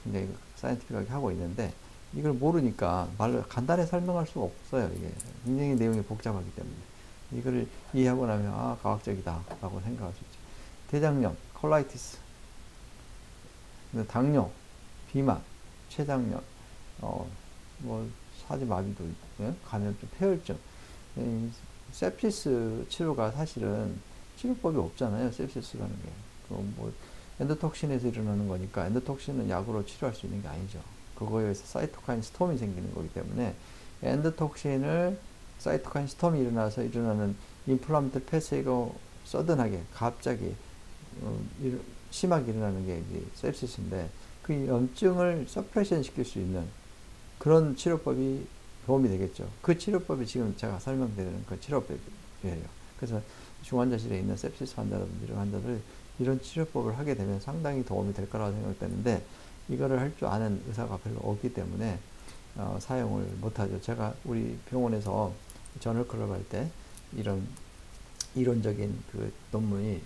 굉장히 사이언티픽하게 하고 있는데, 이걸 모르니까 말로 간단히 설명할 수가 없어요. 이게 굉장히 내용이 복잡하기 때문에 이거를 이해하고 나면 과학적이다 라고 생각할 수 있죠. 대장염, 콜라이티스, 당뇨, 비만, 췌장염, 뭐 사지마비도 있고요. 감염증, 폐혈증, sepsis 치료가 사실은 치료법이 없잖아요. sepsis라는 게. 뭐 엔도톡신에서 일어나는 거니까, 엔도톡신은 약으로 치료할 수 있는 게 아니죠. 그거에 의해서 사이토카인 스톰이 생기는 거기 때문에, 엔도톡신을 사이토카인 스톰이 일어나서 일어나는 인플라메이터리 패스가 서든하게 갑자기 심하게 일어나는 게 sepsis인데, 그 염증을 서프레션 시킬 수 있는 그런 치료법이 도움이 되겠죠. 그 치료법이 지금 제가 설명드리는 그 치료법이에요. 그래서 중환자실에 있는 sepsis 환자라든지 이런 환자들 이런 치료법을 하게 되면 상당히 도움이 될 거라고 생각되는데, 이거를 할 줄 아는 의사가 별로 없기 때문에 사용을 못하죠. 제가 우리 병원에서 저널 클럽 할 때 이런 이론적인 그 논문이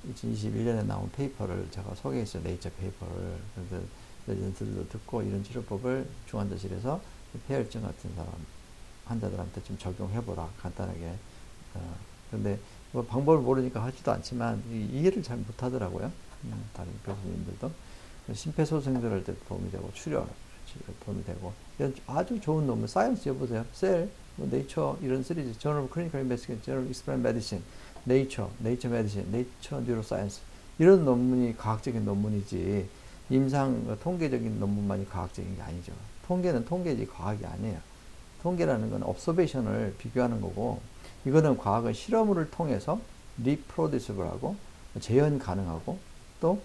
2021년에 나온 페이퍼를 제가 소개했어요. 네이처 페이퍼를. 그래서 레전드들도 듣고 이런 치료법을 중환자실에서 폐혈증 같은 사람 환자들한테 좀 적용해보라, 간단하게. 근데 뭐 방법을 모르니까 하지도 않지만 이해를 잘 못하더라고요. 다른 교수님들도 심폐소생술할 때도 도움이 되고 출혈 도움이 되고 이런 아주 좋은 논문 사이언스 여보세요. 셀, 뭐 네이처 이런 시리즈 저널 클리니컬 인베스티게이션, 저널 익스플레인 메디신, 네이처 메디신, 네이처 뉴로사이언스 이런 논문이 과학적인 논문이지 임상 통계적인 논문만이 과학적인 게 아니죠. 통계는 통계지 과학이 아니에요. 통계라는 건 observation을 비교하는 거고 이거는 과학은 실험을 통해서 reproducible하고 재현 가능하고 또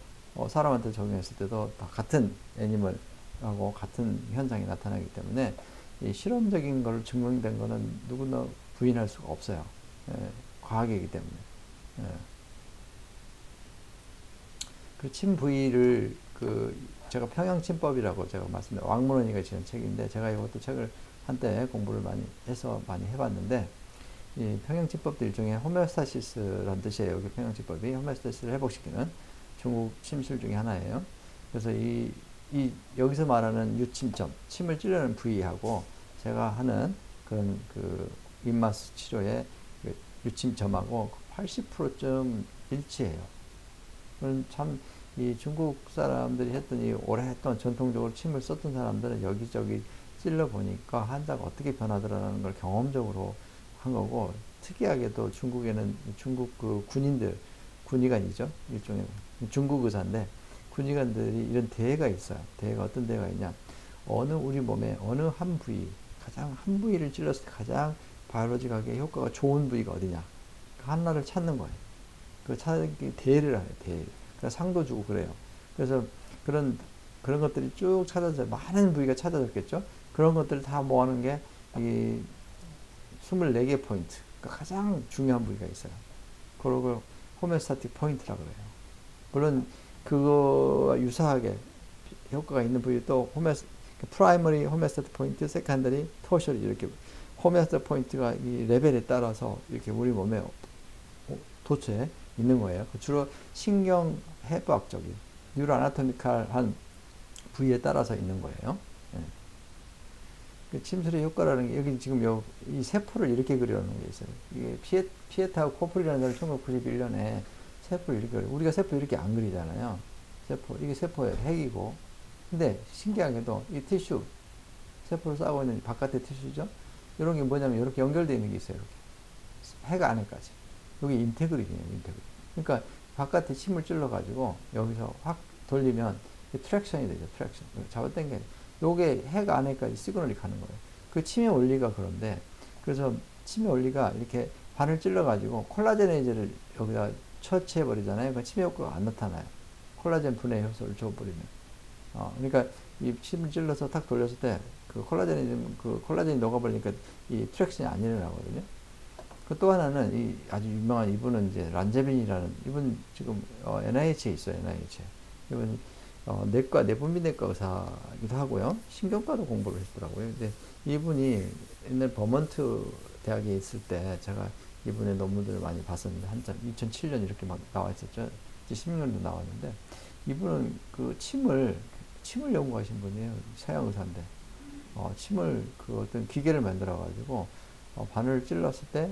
사람한테 적용했을 때도 다 같은 애니멀하고 같은 현상이 나타나기 때문에 이 실험적인 걸 증명된 거는 누구나 부인할 수가 없어요. 과학이기 때문에. 그 침 부위를 제가 평형침법이라고 제가 말씀드린 왕문원이가 지은 책인데 제가 이것도 책을 한때 공부를 많이 해서 많이 해봤는데 이 평형침법도 일종의 호메오스타시스라는 뜻이에요. 여기 평형침법이 호메오스타시스를 회복시키는 중국 침술 중에 하나예요. 그래서 여기서 말하는 유침점, 침을 찌르는 부위하고 제가 하는 그런 입마스 치료의 유침점하고 80%쯤 일치해요. 그럼 참 이 중국 사람들이 했더니 오랫동안 전통적으로 침을 썼던 사람들은 여기저기 찔러 보니까 환자가 어떻게 변하더라는 걸 경험적으로 한 거고 특이하게도 중국에는 중국 군인들 군의관이죠. 일종의 중국 의사인데 군의관들이 이런 대회가 있어요. 대회가 어떤 대회가 있냐? 우리 몸에 어느 한 부위 가장 한 부위를 찔렀을 때 가장 바이올로직하게 효과가 좋은 부위가 어디냐? 그 하나를 찾는 거예요. 그 찾기 대회를 해요. 대회. 그래서 상도 주고 그래요. 그래서 그런 것들이 쭉 찾아져 많은 부위가 찾아졌겠죠. 그런 것들을 다 모아놓은 게 이 24개 포인트. 그러니까 가장 중요한 부위가 있어요. 그걸 호메오스타틱 포인트라고 그래요. 물론 그거와 유사하게 효과가 있는 부위 또 프라이머리 호메오스타틱 포인트, 세컨더리, 터셔리 이렇게 호메오스타틱 포인트가 이 레벨에 따라서 이렇게 우리 몸에 도처에 있는 거예요. 주로 신경해부학적인 뉴로아나토미칼한 부위에 따라서 있는 거예요. 예. 그 침술의 효과라는 게 여기 지금 이 세포를 이렇게 그려놓은 게 있어요. 이게 피에타 코프리라는 사람이 1991년에 세포를 이렇게 그려요. 우리가 세포 이렇게 안 그리잖아요. 이게 세포의 핵이고. 근데 신기하게도 이 티슈, 세포를 싸고 있는 바깥의 티슈죠. 이런 게 뭐냐면 이렇게 연결되어 있는 게 있어요. 이렇게. 핵 안에까지. 여기 인테그리티예요, 인테그리티. 그러니까 바깥에 침을 찔러가지고 여기서 확 돌리면 트랙션이 되죠, 트랙션. 잡아당겨요. 요게 핵 안에까지 시그널이 가는 거예요. 그 침의 원리가 그런데, 그래서 침의 원리가 이렇게 반을 찔러가지고 콜라제네이즈를 여기다 처치해버리잖아요. 그 침의 효과가 안 나타나요. 콜라겐 분해 효소를 줘버리면. 그러니까 이 침을 찔러서 탁 돌렸을 때 그 콜라겐이 녹아버리니까 이 트랙션이 안 일어나거든요. 또 하나는 이 아주 유명한 이분은 이제 란제빈이라는 이분 지금 NIH에 있어요. NIH. 이분 내분비내과 의사이기도 하고요. 신경과도 공부를 했더라고요. 근데 이분이 옛날 버먼트 대학에 있을 때 제가 이분의 논문들을 많이 봤었는데 한참 2007년 이렇게 막 나와 있었죠. 16년도 나왔는데 이분은 그 침을 연구하신 분이에요. 서양 의사인데 침을 어떤 기계를 만들어 가지고 바늘을 찔렀을 때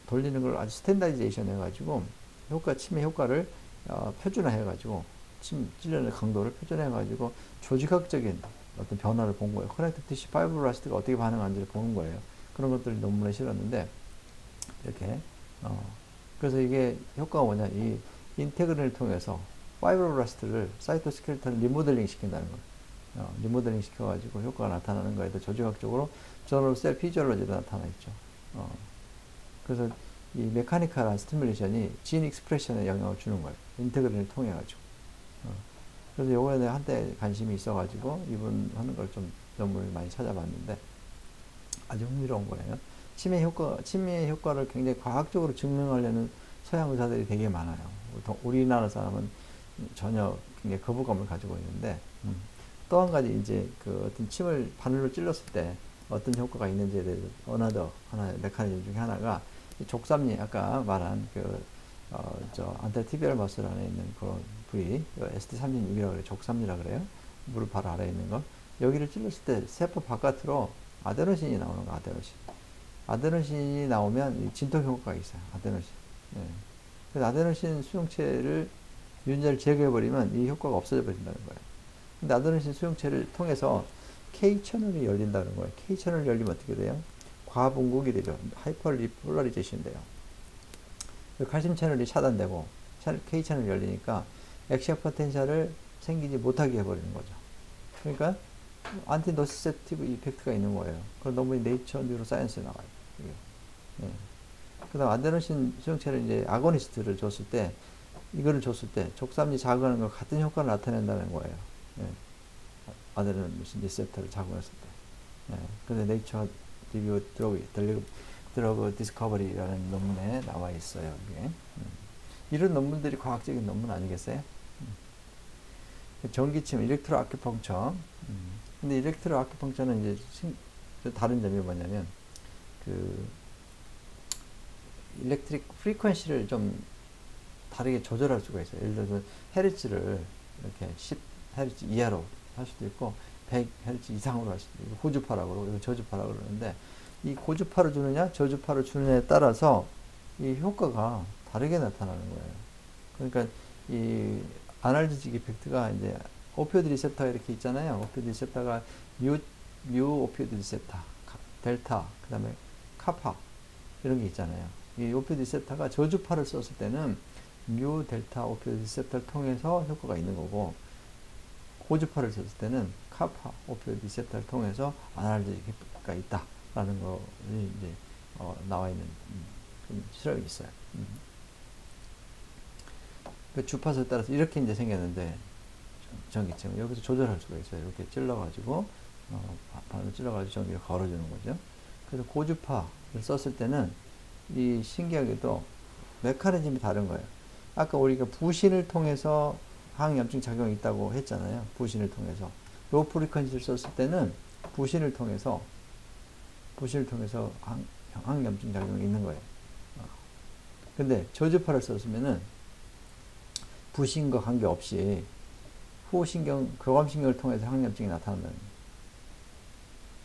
돌리는 걸 아주 스탠다이제이션 해가지고 침의 효과를 표준화해가지고 침 찔리는 강도를 표준화해가지고 조직학적인 어떤 변화를 본 거예요. 커넥티브 티슈 파이브로라스트가 어떻게 반응하는지를 보는 거예요. 그런 것들을 논문에 실었는데 이렇게 그래서 이게 효과가 뭐냐 이 인테그린을 통해서 파이브로라스트를 사이토스켈레톤을 리모델링 시킨다는 거예요. 리모델링 시켜가지고 효과가 나타나는 거에도 조직학적으로 저널 셀 피지올로지도 나타나 있죠. 그래서 이 메카니컬한 스티뮬레이션이 진 익스프레션에 영향을 주는 거예요. 인테그린을 통해 가지고. 그래서 요거에 한때 관심이 있어가지고 이분 하는 걸 좀 논문을 많이 찾아봤는데 아주 흥미로운 거예요. 침의 효과를 굉장히 과학적으로 증명하려는 서양 의사들이 되게 많아요. 우리나라 사람은 전혀 굉장히 거부감을 가지고 있는데 또 한 가지 이제 어떤 침을 바늘로 찔렀을 때 어떤 효과가 있는지에 대해서 하나의 메커니즘 중에 하나가 족삼리 아까 말한 안테티비얼 머슬 안에 있는 그런 부위 ST36이라고 그래요. 족삼리라 그래요. 무릎 바로 아래에 있는 거. 여기를 찔렀을 때 세포 바깥으로 아데노신이 나오는 거. 아데노신이 나오면 진통 효과가 있어요. 아데노신. 예. 그래서 아데노신 수용체를 유전자를 제거해버리면 이 효과가 없어져 버린다는 거예요. 근데 아데노신 수용체를 통해서 K 채널이 열린다는 거예요. K 채널이 열리면 어떻게 돼요? 과분국이 되죠. 하이퍼폴라리제이션 돼요. 칼슘 채널이 차단되고 K 채널이 열리니까 액션 포텐셜을 생기지 못하게 해버리는 거죠. 그러니까 안티노시셉티브 이펙트가 있는 거예요. 그럼 너무 네이처 뉴로사이언스에 나와요. 예. 그다음 아데노신 수용체를 이제 아고니스트를 줬을 때 이거를 줬을 때 족삼리 자극하는 것 같은 효과를 나타낸다는 거예요. 예. 아데노신 리셉터를 자극했을 때. 예. 그래서 네이처 리뷰 드러그 디스커버리라는 논문에 나와 있어요. 이게. 이런 논문들이 과학적인 논문 아니겠어요? 전기침, 일렉트로 아큐펑처. 근데 일렉트로 아큐펑처는 이제 다른 점이 뭐냐면 그 일렉트릭 프리퀀시를 좀 다르게 조절할 수가 있어요. 예를 들어서 헤르츠를 이렇게 10Hz 이하로 할 수도 있고 100Hz 이상으로 할 수도 있고 고주파라고 그러고 이거 저주파라고 그러는데 이 고주파를 주느냐 저주파를 주느냐에 따라서 이 효과가 다르게 나타나는 거예요. 그러니까 이 아날지직 이펙트가 이제 오피오드 리셉터가 이렇게 있잖아요. 오피오드 리셉터가 뮤 오피오드 리셉터, 델타, 그 다음에 카파 이런 게 있잖아요. 이 오피오드 리셉터가 저주파를 썼을 때는 뮤 델타 오피오드 리셉터를 통해서 효과가 있는 거고 고주파를 썼을 때는 카파 오피오드 리셉터를 통해서 아날지직 이펙트가 있다라는 것이 이제 나와 있는 실험이 있어요. 그 주파수에 따라서 이렇게 이제 생겼는데 전기층 여기서 조절할 수가 있어요. 이렇게 찔러가지고 반을 찔러가지고 전기를 걸어주는 거죠. 그래서 고주파를 썼을 때는 이 신기하게도 메커니즘이 다른 거예요. 아까 우리가 부신을 통해서 항염증 작용이 있다고 했잖아요. 부신을 통해서 로우 프리퀀시를 썼을 때는 부신을 통해서 항염증 작용이 있는 거예요. 근데 저주파를 썼으면은 부신과 관계없이 후신경, 교감신경을 통해서 항염증이 나타나는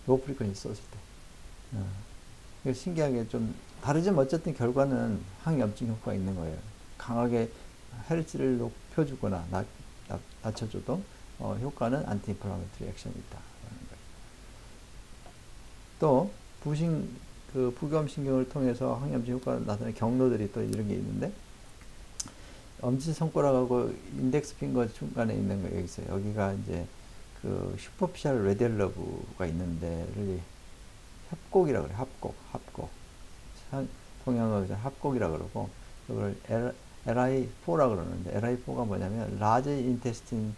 로우 프리퀀시 썼을 때. 이거 신기하게 좀 다르지만 어쨌든 결과는 항염증 효과가 있는 거예요. 강하게 헬스를 높여주거나 낮춰줘도 효과는 안티인플라메토리 액션이 있다라는 거예요. 또 부교감신경을 통해서 항염증 효과가 나타나는 경로들이 또 이런 게 있는데 엄지손가락하고 인덱스 핑거 중간에 있는 거 여기 있어요. 여기가 이제 그 슈퍼피셜 레디얼 러브가 있는데 협곡이라고 그래요. 합곡. 동양어에서 합곡이라고 그러고 이걸 LI4라고 그러는데 LI4가 뭐냐면 라지 인테스틴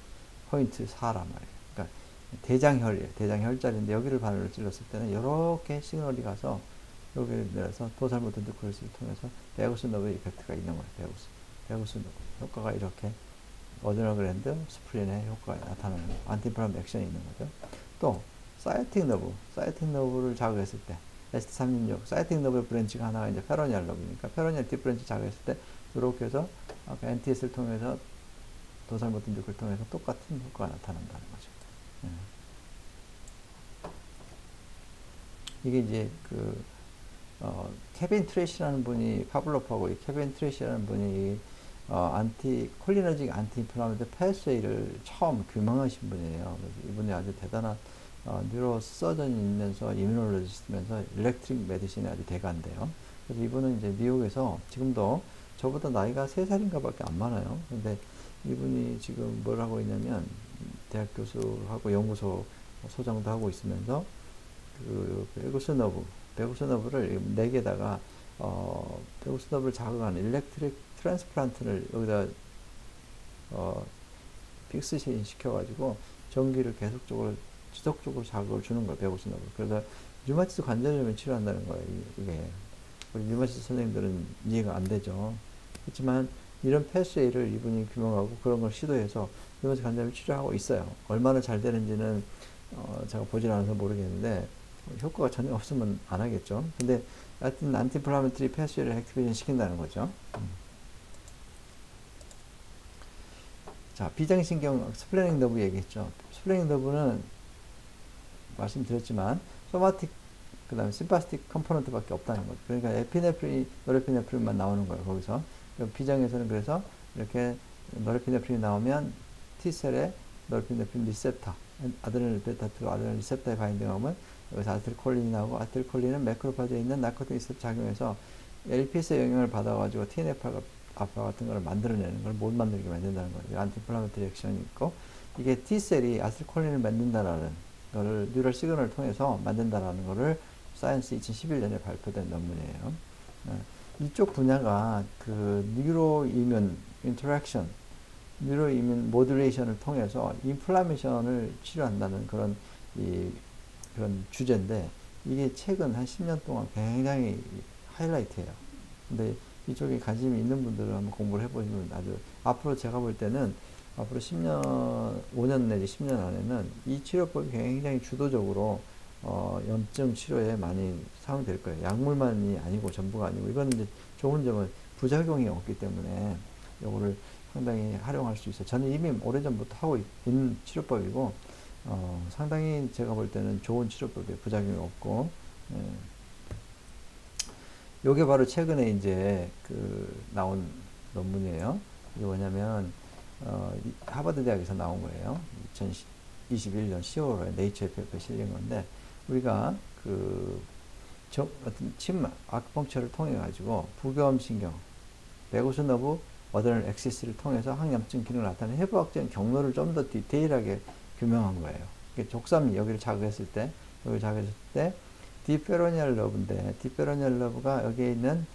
포인트 4란 말이에요. 그러니까 대장혈이에요. 대장혈자리인데 여기를 바늘로 찔렀을 때는 이렇게 시그널이 가서 여기를 내려서 도살모트 뉴클리스를 통해서 베구스 너브 이펙트가 있는 거예요. 베구스 너브 효과가 이렇게 어드너 그랜드 스프린의 효과가 나타나는 안티인플라메 액션이 있는 거죠. 또 사이틱 너브를 자극했을 때 ST366 사이틱 너브의 브랜치가 하나가 이제 페로니알 너브니까 페로니알 뒷브랜치 자극했을 때 이렇게 해서 아까 NTS를 통해서 도살모트 뉴클을 통해서 똑같은 효과가 나타난다는 거죠. 이게 이제 케빈 트레시라는 분이 파블로프하고 이 케빈 트레시라는 분이 콜리너직 안티인플라메토리 패스웨이를 처음 규명하신 분이에요. 이분이 아주 대단한 뉴로 서전이면서 이뮤놀로지스트면서 일렉트릭 메디신의 아주 대가인데요. 그래서 이분은 이제 미국에서 지금도 저보다 나이가 3살인가 밖에 안 많아요. 근데 이분이 지금 뭘 하고 있냐면 대학 교수하고 연구소 소장도 하고 있으면서 베구스 너브를 4개다가 베구스 너브를 자극하는 일렉트릭 트랜스플란트를 여기다 픽스신 시켜가지고 전기를 지속적으로 자극을 주는 거예요. 베구스 너브. 그래서 류마티스 관절염을 치료한다는 거예요. 이게 우리 류마티스 선생님들은 이해가 안 되죠. 그렇지만 이런 패스웨이를 이분이 규명하고 그런 걸 시도해서 류마티스 관절염을 치료하고 있어요. 얼마나 잘 되는지는 제가 보질 않아서 모르겠는데 효과가 전혀 없으면 안 하겠죠. 근데 하여튼 안티인플라메토리 패스웨이를 액티베이션 시킨다는 거죠. 자, 비장신경 스플래닝 너브 얘기했죠. 스플래닝 너브는 말씀드렸지만 소마틱 그 다음에 심파스틱 컴포넌트밖에 없다는 거죠. 그러니까 에피네프린, 노르에피네프린만 나오는 거예요. 거기서. 비장에서는 그래서 이렇게 노르에피네프린이 나오면 T셀에 노르에피네프린 리셉터, 아드레날 베타2 아드레날 리셉터에 바인딩하면 여기서 아세틸콜린이 나오고, 아세틸콜린은 매크로파지에 있는 나르코틱 리셉터 작용해서 LPS의 영향을 받아가지고 TNF 알파 같은 걸 만들어내는 걸 못 만들게 만든다는 거죠. 안티플라메터리 액션이 있고, 이게 T셀이 아세틸콜린을 만든다라는 거를 뉴럴 시그널을 통해서 만든다라는 거를 사이언스 2011년에 발표된 논문이에요. 이쪽 분야가 그 뉴로이뮨 인터랙션, 뉴로이뮨 모듈레이션을 통해서 인플라메이션을 치료한다는 그런 주제인데, 이게 최근 한 10년 동안 굉장히 하이라이트예요. 근데 이쪽에 관심이 있는 분들은 한번 공부를 해보시면 아주, 앞으로 제가 볼 때는 앞으로 10년, 5년 내지 10년 안에는 이 치료법이 굉장히 주도적으로 염증 치료에 많이 사용될 거예요. 약물만이 아니고 전부가 아니고, 이거는 이제 좋은 점은 부작용이 없기 때문에 이거를 상당히 활용할 수 있어요. 저는 이미 오래전부터 하고 있는 치료법이고, 상당히 제가 볼 때는 좋은 치료법이에요. 부작용이 없고. 요게 바로 최근에 이제 나온 논문이에요. 이게 뭐냐면, 하버드 대학에서 나온 거예요. 2021년 10월에 네이처에 페이퍼에 실린 건데, 우리가 어떤 침 아큐펑처를 통해 가지고 부교감신경, 베거스 너브 어드레널 액시스를 통해서 항염증 기능을 나타내는 해부학적인 경로를 좀 더 디테일하게 규명한 거예요. 족삼리 여기를 자극했을 때, 딥페로니얼 러브인데, 딥페로니얼 러브가 여기에 있는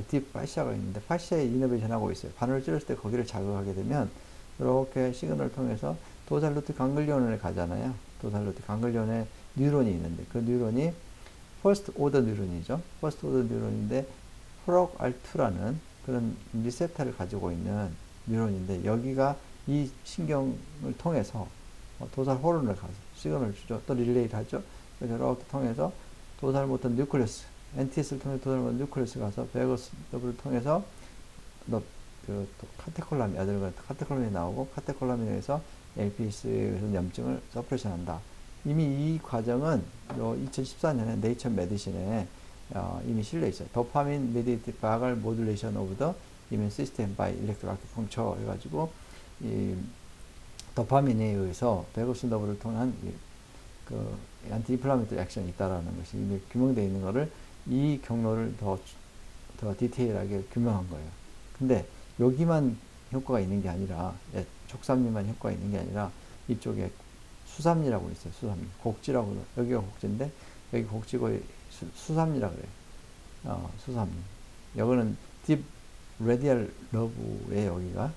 딥 파시아가 있는데, 파시아에 이너베이션 하고 있어요. 바늘을 찌렀을 때 거기를 자극하게 되면 이렇게 시그널을 통해서 도살루트 강글리온을 가잖아요. 도살루트 강글리온에 뉴런이 있는데, 그 뉴런이 퍼스트 오더 뉴런이죠. 퍼스트 오더 뉴런인데 프록알2라는 그런 리셉터를 가지고 있는 뉴런인데, 여기가 이 신경을 통해서 도살 호르몬을 가서 시그널을 주죠. 또 릴레이를 하죠. 그래서 이렇게 통해서 도살 모터 뉴클레스, NTS를 통해 도살 모터 뉴클레스 가서 베거스 너브를 통해서 카테콜라민, 카테콜라민이 나오고, 카테콜라민에서 LPS에서 염증을 서프레션 한다. 이미 이 과정은 2014년에 네이처 메디신에 이미 실려 있어요. 도파민 메디에이티드 바갈 모듈레이션 오브 더 이뮨 시스템 바이 일렉트로 아큐펑처 해가지고, 이 도파민에 의해서 베거스 너브를 통한 안티 인플라메이터리 액션이 있다라는 것이 이미 규명되어 있는 것을, 이 경로를 더 디테일하게 규명한 거예요. 근데 여기만 효과가 있는 게 아니라, 족삼리만 효과가 있는 게 아니라, 이쪽에 수삼리라고 있어요. 수삼리. 곡지라고, 여기가 곡지인데, 여기 곡지고 수삼리라고 그래요. 수삼리. 여기는 딥 레디얼 러브에 여기가,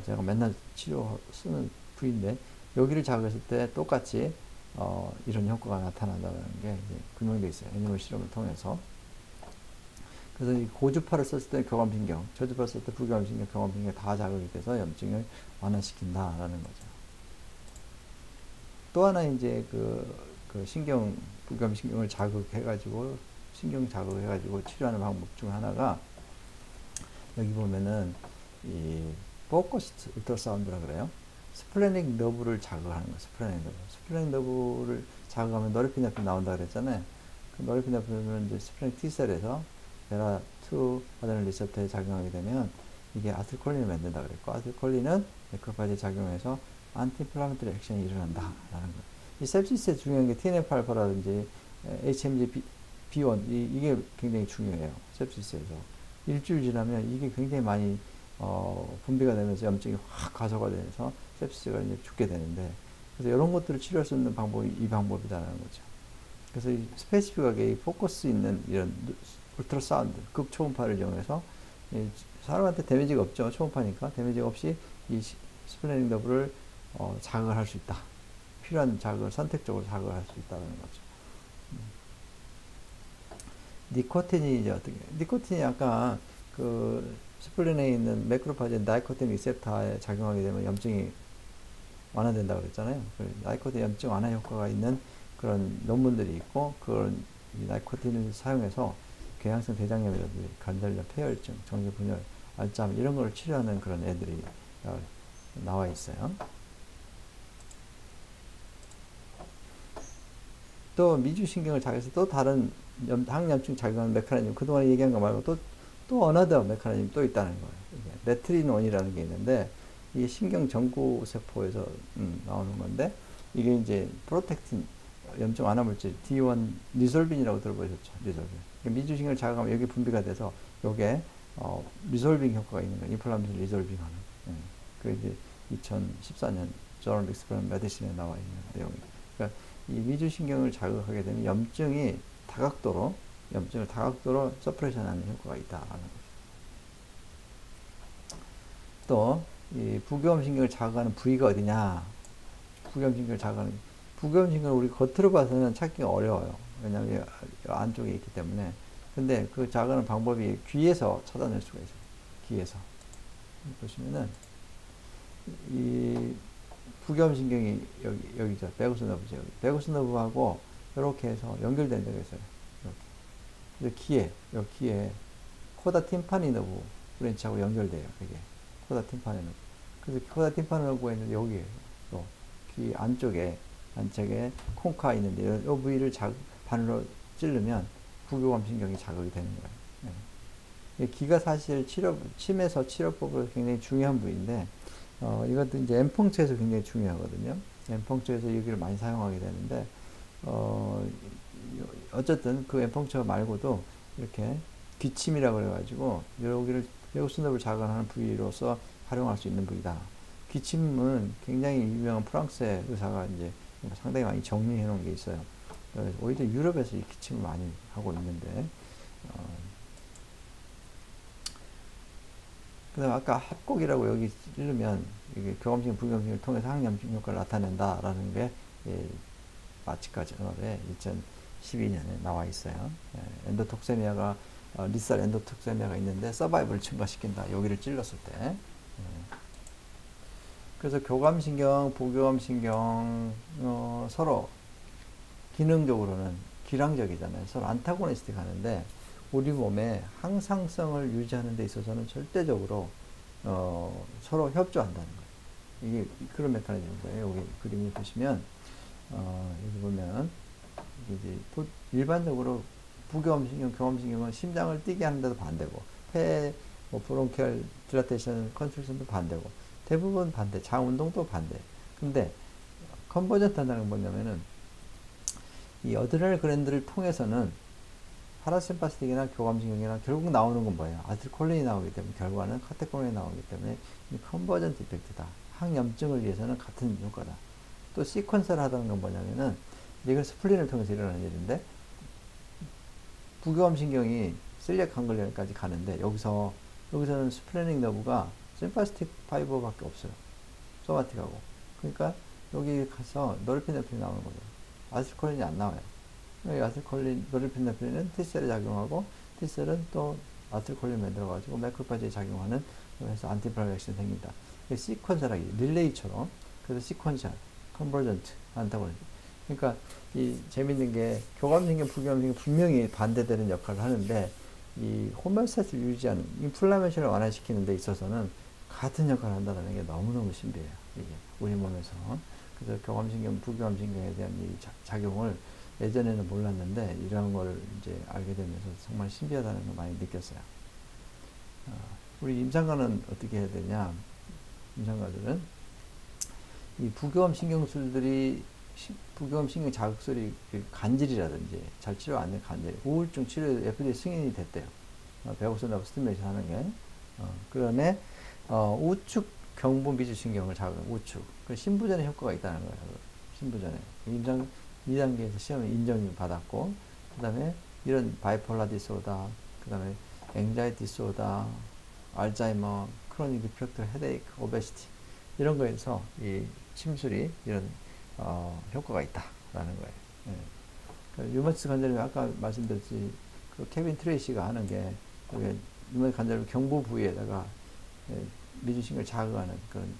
제가 맨날 치료 쓰는 부위인데, 여기를 자극했을 때 똑같이 이런 효과가 나타난다는 게 이제 규명되어 있어요. 애니멀 실험을 통해서. 그래서 이 고주파를 썼을 때 교감신경, 저주파를 썼을 때 부교감신경, 교감신경 다 자극이 돼서 염증을 완화시킨다라는 거죠. 또 하나 이제 신경, 부교감신경을 자극해가지고, 신경 자극해가지고 치료하는 방법 중 하나가, 여기 보면은 이 포커스드 울트라사운드라 그래요. 스플래닉 너브를 자극하는 거예요. 스플래닉 너브를 자극하면 노르에피네프린 나온다 그랬잖아요. 그 노르에피네프린은 이제 스플래닉 T셀에서 베라2 아드레날 리셉터에 작용하게 되면 이게 아세틸콜린을 만든다 그랬고, 아세틸콜린은 매크로파지에 작용해서 안티인플라메터리 액션이 일어난다라는 거예요. 이 sepsis에 중요한 게 TNF 알파라든지 HMG B1 이게 굉장히 중요해요. sepsis에서 일주일 지나면 이게 굉장히 많이 분비가 되면서 염증이 확 가소가 돼서 sepsis가 이제 죽게 되는데, 그래서 이런 것들을 치료할 수 있는 방법이 이 방법이라는 거죠. 그래서 이 스페시픽하게 이 포커스 있는 이런 울트라사운드, 극초음파를 이용해서 사람한테 데미지가 없죠. 초음파니까 데미지가 없이 이 스플래닉 너브를 자극을 할 수 있다. 필요한 자극을 선택적으로 자극을 할 수 있다는 거죠. 니코틴이 이제 어떻게? 니코틴이 아까 스플린에 있는 매크로파지 나이코틴 리셉터에 작용하게 되면 염증이 완화된다고 그랬잖아요. 나이코틴 염증 완화 효과가 있는 그런 논문들이 있고, 그런 이 나이코틴을 사용해서 궤양성 대장염이라든지 관절염, 폐혈증, 정제분열, 알츠하이머 이런 걸 치료하는 그런 애들이 나와 있어요. 또 미주신경을 자극해서 또 다른 항염증 작용하는 메커니즘, 그동안 얘기한 거 말고 또 어너더 메커니즘 또 있다는 거예요. 레트리논이라는 게 있는데, 이게 신경 전구 세포에서 나오는 건데, 이게 이제 프로텍틴 염증 완화 물질 D1 리솔빈이라고 들어보셨죠? 리솔빈. 미주신경을 자극하면 여기 분비가 돼서 요게 리솔빙 효과가 있는 거예요. 인플라메이션 리솔빙하는. 그 이제 2014년 저널 익스플레인 메디신에 나와 있는 내용이에요. 그러니까 이 미주신경을 자극하게 되면 염증을 다각도로 서프레션하는 효과가 있다라는 거죠. 또 이 부교감신경을 자극하는 부위가 어디냐? 부교감신경을 우리 겉으로 봐서는 찾기가 어려워요. 왜냐하면 안쪽에 있기 때문에. 근데 그 자극하는 방법이 귀에서 찾아낼 수가 있어요. 귀에서 보시면은 이 부교감신경이 여기죠. 베거스 너브죠. 베거스 너브하고 이렇게 해서 연결된 데가 있어요. 이렇게. 그래서 귀에 코다 팀파니 너브 브랜치하고 연결돼요. 이게 코다 팀파니 너브. 그래서 코다 팀파니 너브가 있는데 여기에요. 귀 안쪽에 콩카 있는데 이 부위를 바늘로 찌르면 부교감신경이 자극이 되는 거예요. 네. 귀가 사실 침에서 치료법으로 굉장히 중요한 부위인데, 이것도 이제 엠펑처에서 굉장히 중요하거든요. 엠펑처에서 여기를 많이 사용하게 되는데, 어쨌든 그 엠펑처 말고도 이렇게 귀침이라고 그래가지고 여기를 베거스 너브를 자극하는 부위로서 활용할 수 있는 부위다. 귀침은 굉장히 유명한 프랑스의 의사가 이제 상당히 많이 정리해 놓은 게 있어요. 오히려 유럽에서 이 기침을 많이 하고 있는데, 그 다음에 아까 합곡이라고 여기 찌르면 이게 교감신경, 부교감신경을 통해서 항염증 효과를 나타낸다라는 게 마취과 저널에 2012년에 나와 있어요. 엔도톡세미아가 리살 엔도톡세미아가 있는데 서바이벌을 증가시킨다. 여기를 찔렀을 때. 그래서 교감신경, 부교감신경 서로 기능적으로는 기량적이잖아요. 서로 안타고니스틱 하는데 우리 몸의 항상성을 유지하는 데 있어서는 절대적으로 서로 협조한다는 거예요. 이게 그런 메커니즘인 거예요. 여기 그림을 보시면 여기 보면 이제 일반적으로 부교감신경, 교감신경은 심장을 뛰게 하는데도 반대고 브론키얼 딜라테이션 컨트랙션도 반대고 대부분 반대, 장운동도 반대. 근데 컨버전트 한다는 건 뭐냐면은 이 어드레널 글랜드를 통해서는 파라심파스틱이나 교감신경이나 결국 나오는 건 뭐예요? 아세틸콜린이 나오기 때문에 결과는 카테콜린이 나오기 때문에 이 컨버전트 이펙트다. 항염증을 위해서는 같은 효과다. 또 시퀀서를 하다는 건 뭐냐면은 이건 스플린을 통해서 일어나는 일인데 부교감신경이 실리악 강글리언까지 가는데 여기서는 스플래닉 너브가 심파스틱 파이버밖에 없어요. 소마틱하고. 그러니까 여기 가서 노르피네프린이 나오는 거죠. 아세틸콜린이 안 나와요. 여기 아세틸콜린, 노르피네프린은 T셀에 작용하고 T셀은 또 아세틸콜린 만들어가지고 매크로파지에 작용하는 그래서 안티플라그 액션이 생긴다. 시퀀셜하기, 릴레이처럼. 그래서 시퀀셜, 컨버전트, 안타고니즘. 그러니까 이 재밌는 게 교감신경, 부교감신경 분명히 반대되는 역할을 하는데 이 호메오스타시스를 유지하는 인플라메이션을 완화시키는 데 있어서는 같은 역할을 한다는 게 너무너무 신비해요. 이게 우리 몸에서. 그래서 교감신경, 부교감신경에 대한 이 작용을 예전에는 몰랐는데 이런 걸 이제 알게 되면서 정말 신비하다는 걸 많이 느꼈어요. 우리 임상가는 어떻게 해야 되냐? 임상가들은 이 부교감신경 자극술이 간질이라든지 잘 치료 안 된 간질, 우울증 치료에 FDA 승인이 됐대요. 베거스 너브 스티뮬레이션 하는 게. 그다음에 우측 경부 미주신경을 자극하는 우측. 그 신부전에 효과가 있다는 거예요. 신부전에. 임상 2단계에서 시험에 인정을 받았고, 그 다음에 이런 바이폴라 디소다, 그 다음에 앵자이티 디소다, 알츠하이머, 크로닉 리프렉터 헤데이크, 오베시티 이런 거에서 이 침술이 이런 효과가 있다라는 거예요. 예. 그러니까 류마티스 관절염 아까 말씀드렸지 그 케빈 트레이시가 하는 게 류마티스 관절염 경부 부위에다가 미주신경을 자극하는 그런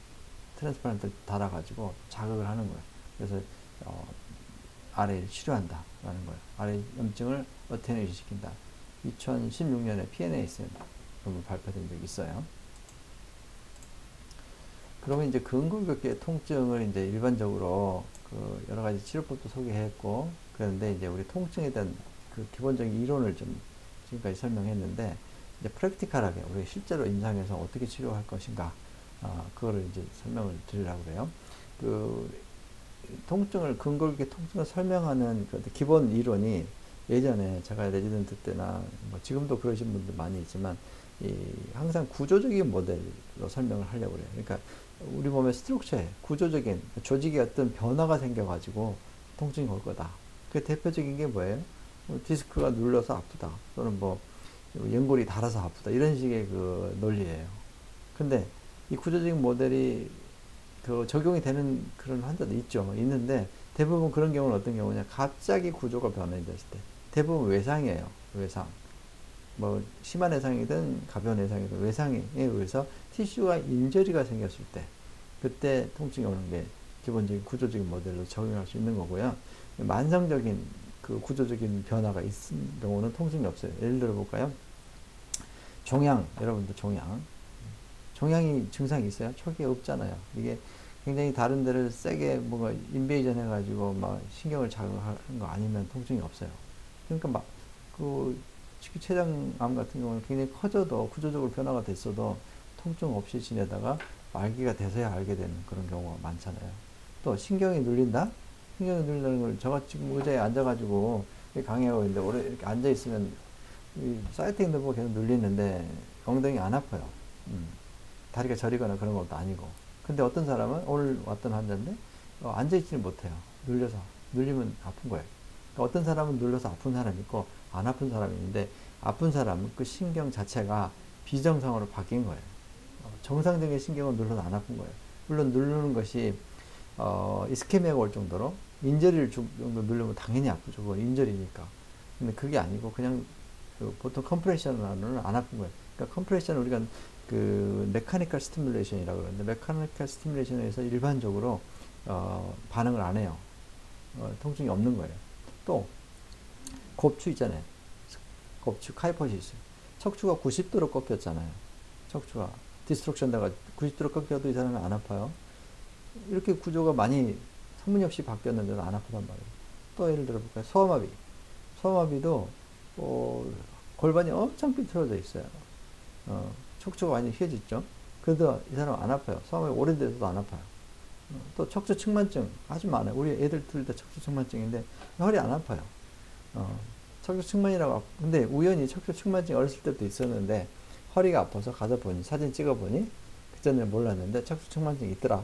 트랜스플란트를 달아가지고 자극을 하는 거예요. 그래서 RA를 치료한다라는 거예요. RA 염증을 어테뉴에이션 시킨다. 2016년에 PNASM 발표된 적이 있어요. 그러면 이제 근골격계 통증을 이제 일반적으로 그 여러 가지 치료법도 소개했고, 그런데 이제 우리 통증에 대한 그 기본적인 이론을 좀 지금까지 설명했는데, 이제 프랙티컬하게 우리 실제로 임상에서 어떻게 치료할 것인가, 그거를 이제 설명을 드리려고 그래요. 그 통증을 근거 있게 통증을 설명하는 그 기본 이론이, 예전에 제가 레지던트 때나 뭐 지금도 그러신 분들 많이 있지만, 항상 구조적인 모델로 설명을 하려고 그래요. 그러니까 우리 몸의 스트럭처에 구조적인 조직의 어떤 변화가 생겨가지고 통증이 올 거다. 그 대표적인 게 뭐예요? 디스크가 눌려서 아프다. 또는 뭐 연골이 닳아서 아프다. 이런 식의 그 논리예요. 근데 이 구조적인 모델이 그 적용이 되는 그런 환자도 있죠. 있는데 대부분 그런 경우는 어떤 경우냐? 갑자기 구조가 변해졌을 때 대부분 외상이에요. 외상. 뭐 심한 외상이든 가벼운 외상이든 외상에 의해서 티슈가 인저리가 생겼을 때, 그때 통증이 오는 게 기본적인 구조적인 모델로 적용할 수 있는 거고요. 만성적인 그 구조적인 변화가 있는 경우는 통증이 없어요. 예를 들어 볼까요? 종양, 여러분들 종양이 증상이 있어요? 초기에 없잖아요. 이게 굉장히 다른 데를 세게 뭔가 인베이전 해가지고 막 신경을 자극하는 거 아니면 통증이 없어요. 그러니까 막 그 식이췌장암 같은 경우는 굉장히 커져도 구조적으로 변화가 됐어도 통증 없이 지내다가 말기가 돼서야 알게 되는 그런 경우가 많잖아요. 또 신경이 눌린다? 신경이 눌린다는 걸, 제가 지금 의자에 앉아가지고 강의하고 있는데 오래 이렇게 앉아있으면 사이트 있는 거 계속 눌리는데 엉덩이 안 아파요. 다리가 저리거나 그런 것도 아니고. 근데 어떤 사람은, 오늘 왔던 환자인데 앉아있지는 못해요. 눌리면 아픈 거예요. 그러니까 어떤 사람은 눌려서 아픈 사람이 있고 안 아픈 사람이 있는데, 아픈 사람은 그 신경 자체가 비정상으로 바뀐 거예요. 정상적인 신경은 눌러도 안 아픈 거예요. 물론 누르는 것이 이스케미아가 올 정도로 인저리를 정도 누르면 당연히 아프죠. 그건 인저리니까. 근데 그게 아니고 그냥 그 보통 컴프레션으로는 안 아픈 거예요. 그러니까 컴프레션, 우리가 그 메카니컬 스티뮬레이션이라고 그러는데, 메카니컬 스티뮬레이션에서 일반적으로 반응을 안 해요. 통증이 없는 거예요. 또 곱추 있잖아요. 곱추 카이퍼시스. 척추가 90도로 꺾였잖아요. 척추가 디스트럭션 돼가 90도로 꺾여도 이 사람은 안 아파요. 이렇게 구조가 많이 터무니없이 바뀌었는데도 안 아프단 말이에요. 또 예를 들어 볼까요? 소아마비. 소아마비도 골반이 엄청 삐뚤어져 있어요. 척추가 많이 휘어졌죠. 그래도 이 사람은 안 아파요. 소아마비 오래돼서도 안 아파요. 또 척추 측만증 아주 많아요. 우리 애들 둘 다 척추 측만증인데 허리 안 아파요. 척추 측만이라고. 근데 우연히 척추 측만증이 어렸을 때도 있었는데 허리가 아파서 가서 보니, 사진 찍어보니, 그전에 몰랐는데 척추 측만증이 있더라.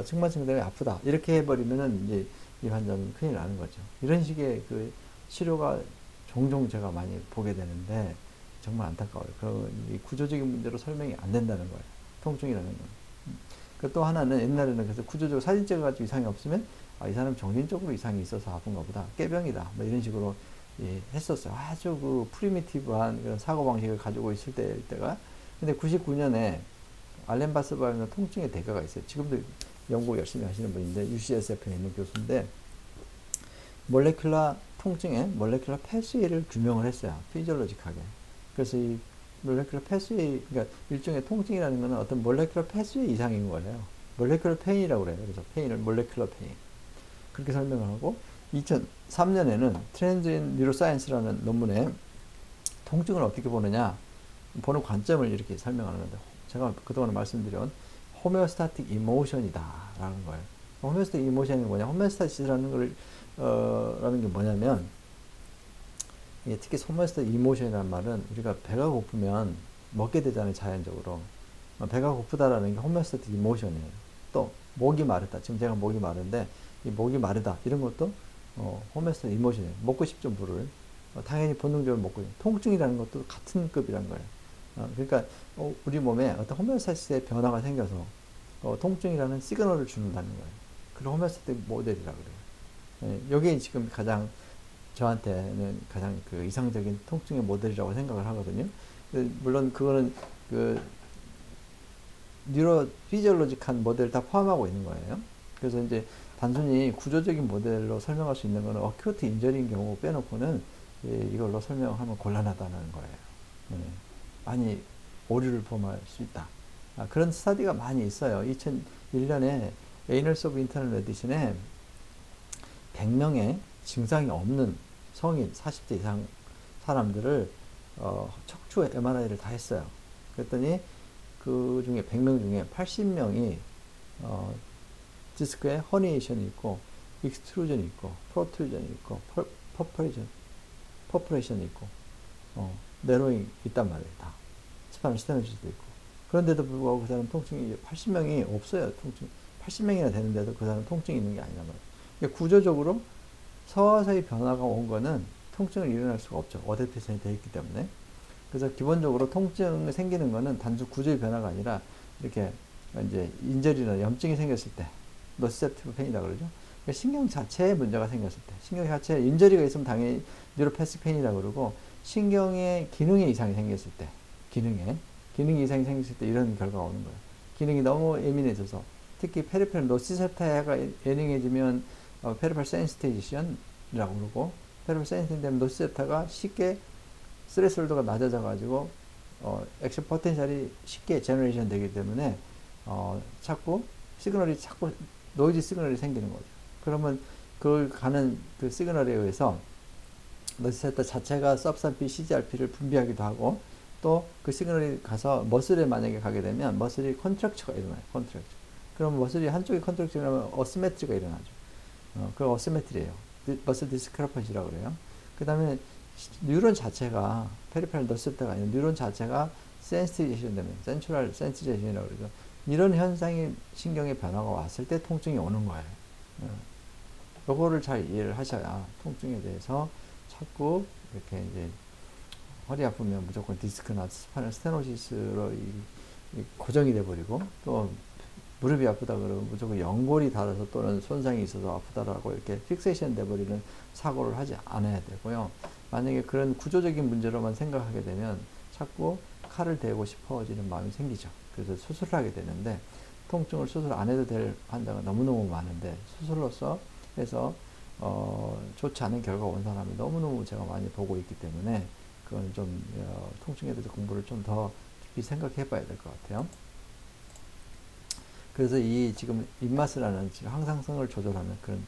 측만증 때문에 아프다. 이렇게 해버리면은 이제 이 환자는 큰일 나는 거죠. 이런 식의 그 치료가 종종 제가 많이 보게 되는데 정말 안타까워요. 이 구조적인 문제로 설명이 안 된다는 거예요. 통증이라는 건. 또 하나는, 옛날에는 그래서 구조적으로 사진 찍어가지고 이상이 없으면 이 사람 정신적으로 이상이 있어서 아픈가 보다, 깨병이다, 뭐 이런 식으로 했었어요. 아주 그 프리미티브한 그런 사고방식을 가지고 있을 때가. 근데 99년에 알렌 바스바이는 통증의 대가가 있어요. 지금도 연구 열심히 하시는 분인데, UCSF에 있는 교수인데, 몰레큘러 통증의 몰레큘러 패스웨이를 규명을 했어요. 피지올로직하게. 그래서 이 몰레큘러 패스웨이, 그러니까 일종의 통증이라는 것은 어떤 몰레큘러 패스웨이 이상인 거예요. 몰레큘러 페인이라고 그래요. 그래서 페인을 몰레큘러 페인. 그렇게 설명을 하고, 2003년에는 트렌드 인 뉴로사이언스라는 논문에 통증을 어떻게 보느냐, 보는 관점을 이렇게 설명하는 건데, 제가 그동안 말씀드린 호메오스타틱 이모션이다 라는 거예요. 호메오스타틱 이모션이 뭐냐, 호메오스타시스라는 걸 라는 게 뭐냐면, 특히 호메오스타틱 이모션이라는 말은, 우리가 배가 고프면 먹게 되잖아요, 자연적으로. 배가 고프다라는 게 호메오스타틱 이모션이에요. 또 목이 마르다. 지금 제가 목이 마른데 이 목이 마르다, 이런 것도 호메오스타틱 이모션이에요. 먹고 싶죠, 물을. 당연히 본능적으로 먹고. 통증이라는 것도 같은 급이란 거예요. 그러니까 우리 몸에 어떤 호메오스타시스의 변화가 생겨서 통증이라는 시그널을 주는다는 거예요. 그걸 호메오스타틱 모델이라고 그래요. 여기에 지금 가장 저한테는 가장 그 이상적인 통증의 모델이라고 생각을 하거든요. 물론 그거는 그 뉴로 피지올로직한 모델을 다 포함하고 있는 거예요. 그래서 이제 단순히 구조적인 모델로 설명할 수 있는 거는 어큐트 인저리인 경우 빼놓고는 이걸로 설명하면 곤란하다는 거예요. 많이 오류를 범할 수 있다. 그런 스터디가 많이 있어요. 2001년에 에이널스 오브 인터널 메디신에 100명의 증상이 없는 성인 40대 이상 사람들을 척추 MRI를 다 했어요. 그랬더니 그 중에 100명 중에 80명이 디스크에 허니에이션이 있고 익스트루전이 있고 프로트루전이 있고 퍼퍼레이션이 있고 내로잉 있단 말이에요. 다 스파이널 스테노시스도 있고. 그런데도 불구하고 그 사람 통증이 80명이 없어요. 통증 80명이나 되는데도 그 사람 통증이 있는 게 아니란 말이에요. 그러니까 구조적으로 서서히 변화가 온 거는 통증을 일어날 수가 없죠. 어댑테이션이 되어 있기 때문에. 그래서 기본적으로 통증이 생기는 거는 단순 구조의 변화가 아니라 이렇게 이제 인절이나 염증이 생겼을 때 노시셉티브 페인이라 그러죠. 그러니까 신경 자체에 문제가 생겼을 때, 신경 자체에 인절이가 있으면 당연히 뉴로패시브 페인이라 그러고, 신경의 기능에 이상이 생겼을 때, 기능이 이상이 생겼을 때 이런 결과가 오는 거예요. 기능이 너무 예민해져서, 특히 페리페럴 노시셉타가 예민해지면 페리페럴 센시테이션이라고 그러고, 페리페럴 센시테이션 되면 노시셉타가 쉽게 스트레스 홀더가 낮아져가지고 액션 포텐셜이 쉽게 제너레이션 되기 때문에 자꾸 노이즈 시그널이 생기는 거죠. 그러면 그걸 가는 그 시그널에 의해서 노시셉터 자체가 subsamp CGRP를 분비하기도 하고, 또 그 시그널이 가서 머슬에 만약에 가게 되면 머슬이 컨트랙처가 일어나요. 컨트랙처. 그럼 머슬이 한쪽이 컨트랙처가 일어나면 어시메트리가 일어나죠. 그 어시메트리예요. 머슬 디스크레펀시라고 그래요. 그 다음에 뉴런 자체가 페리페럴 노시셉터가 아니라 뉴런 자체가 센시티제이션 되면 센트럴 센시티제이션이라고 그러죠. 이런 현상이 신경의 변화가 왔을 때 통증이 오는 거예요. 요거를 잘 이해를 하셔야 통증에 대해서 자꾸 이렇게 이제 허리 아프면 무조건 디스크나 스파이널 스테노시스로 고정이 돼버리고, 또 무릎이 아프다 그러면 무조건 연골이 닳아서 또는 손상이 있어서 아프다라고 이렇게 픽세이션 돼버리는 사고를 하지 않아야 되고요. 만약에 그런 구조적인 문제로만 생각하게 되면 자꾸 칼을 대고 싶어지는 마음이 생기죠. 그래서 수술을 하게 되는데, 통증을 수술 안 해도 될 환자가 너무너무 많은데, 수술로서 해서 좋지 않은 결과가 온 사람이 너무너무 제가 많이 보고 있기 때문에, 그건 좀 통증에 대해서 공부를 좀 더 깊이 생각해 봐야 될 것 같아요. 그래서 이 지금 입맛이라는 지금 항상성을 조절하는 그런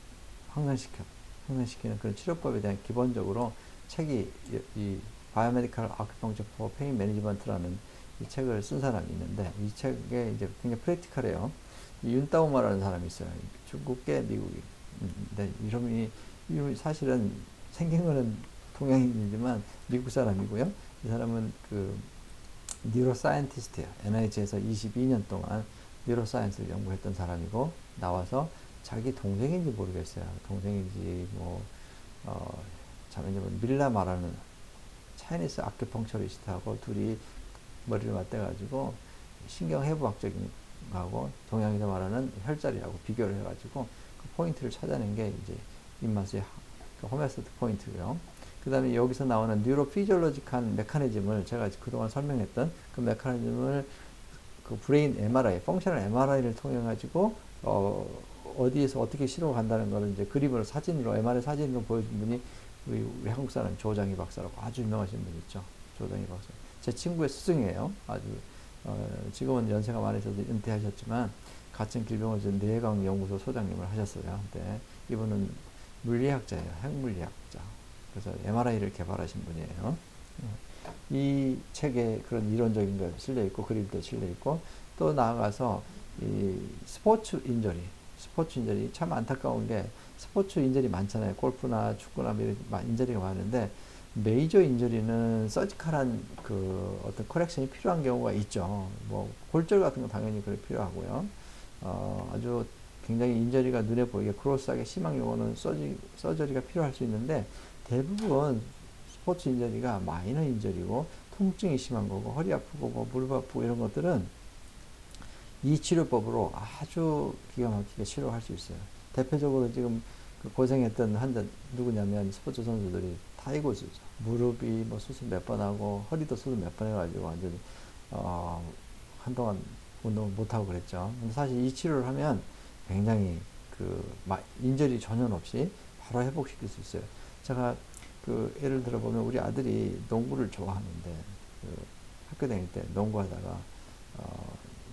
항상시키는 그런 치료법에 대한 기본적으로 책이 이 바이오메디컬 아큐펑처 포 페인 매니지먼트라는 이 책을 쓴 사람이 있는데, 이 책에 이제 굉장히 프랙티컬해요. 윤따오마라는 사람이 있어요. 중국계 미국인. 근데 이름이 사실은 생긴 거는 동양인이지만 미국 사람이고요. 이 사람은 그 뉴로사이언티스트예요. NIH에서 22년 동안 뉴로사이언스를 연구했던 사람이고, 나와서 자기 동생인지 모르겠어요. 동생인지 자매님은 밀라 말하는 차이니스 아큐펑처리스트하고 둘이 머리를 맞대가지고 신경해부학적인 거하고 동양에서 말하는 혈자리하고 비교를 해가지고 그 포인트를 찾아낸 게 이제 입맛의 호메스트 포인트고요. 그 다음에 여기서 나오는 뉴로피지올로직한 메커니즘을 제가 그동안 설명했던 그 메커니즘을 그 브레인 MRI, 펑셔널 MRI를 통해 가지고 어디에서 어떻게 치료가 간다는 거를 이제 그림으로 사진으로 MRI 사진으로 보여준 분이 우리 한국 사람 조장희 박사라고 아주 유명하신 분 있죠. 조장희 박사. 제 친구의 스승이에요. 아주 지금은 연세가 많으셔서 은퇴하셨지만 같은 길병원에서 뇌강 연구소 소장님을 하셨어요. 근데 이분은 물리학자예요. 핵물리학자. 그래서 MRI를 개발하신 분이에요. 이 책에 그런 이론적인 거 실려 있고, 그림도 실려 있고, 또 나아가서 이 스포츠 인저리 참 안타까운 게, 스포츠 인저리 많잖아요. 골프나 축구나 이런 인저리가 많은데, 메이저 인저리는 서지컬한 그 어떤 커렉션이 필요한 경우가 있죠. 뭐 골절 같은 건 당연히 그래 필요하고요. 아주 굉장히 인저리가 눈에 보이게 크로스하게 심한 경우는 서저리가 필요할 수 있는데, 대부분 스포츠 인저리가 마이너 인저리고 통증이 심한 거고 허리 아프고 뭐 무릎 아프고 이런 것들은 이 치료법으로 아주 기가 막히게 치료할 수 있어요. 대표적으로 지금 그 고생했던 환자 누구냐면 스포츠 선수들이 타이거 우즈죠. 무릎이 뭐 수술 몇 번 하고 허리도 수술 몇 번 해가지고 완전히 한동안 운동을 못 하고 그랬죠. 근데 사실 이 치료를 하면 굉장히 그 인절이 전혀 없이 바로 회복시킬 수 있어요. 제가 그 예를 들어 보면 우리 아들이 농구를 좋아하는데, 그 학교 다닐 때 농구하다가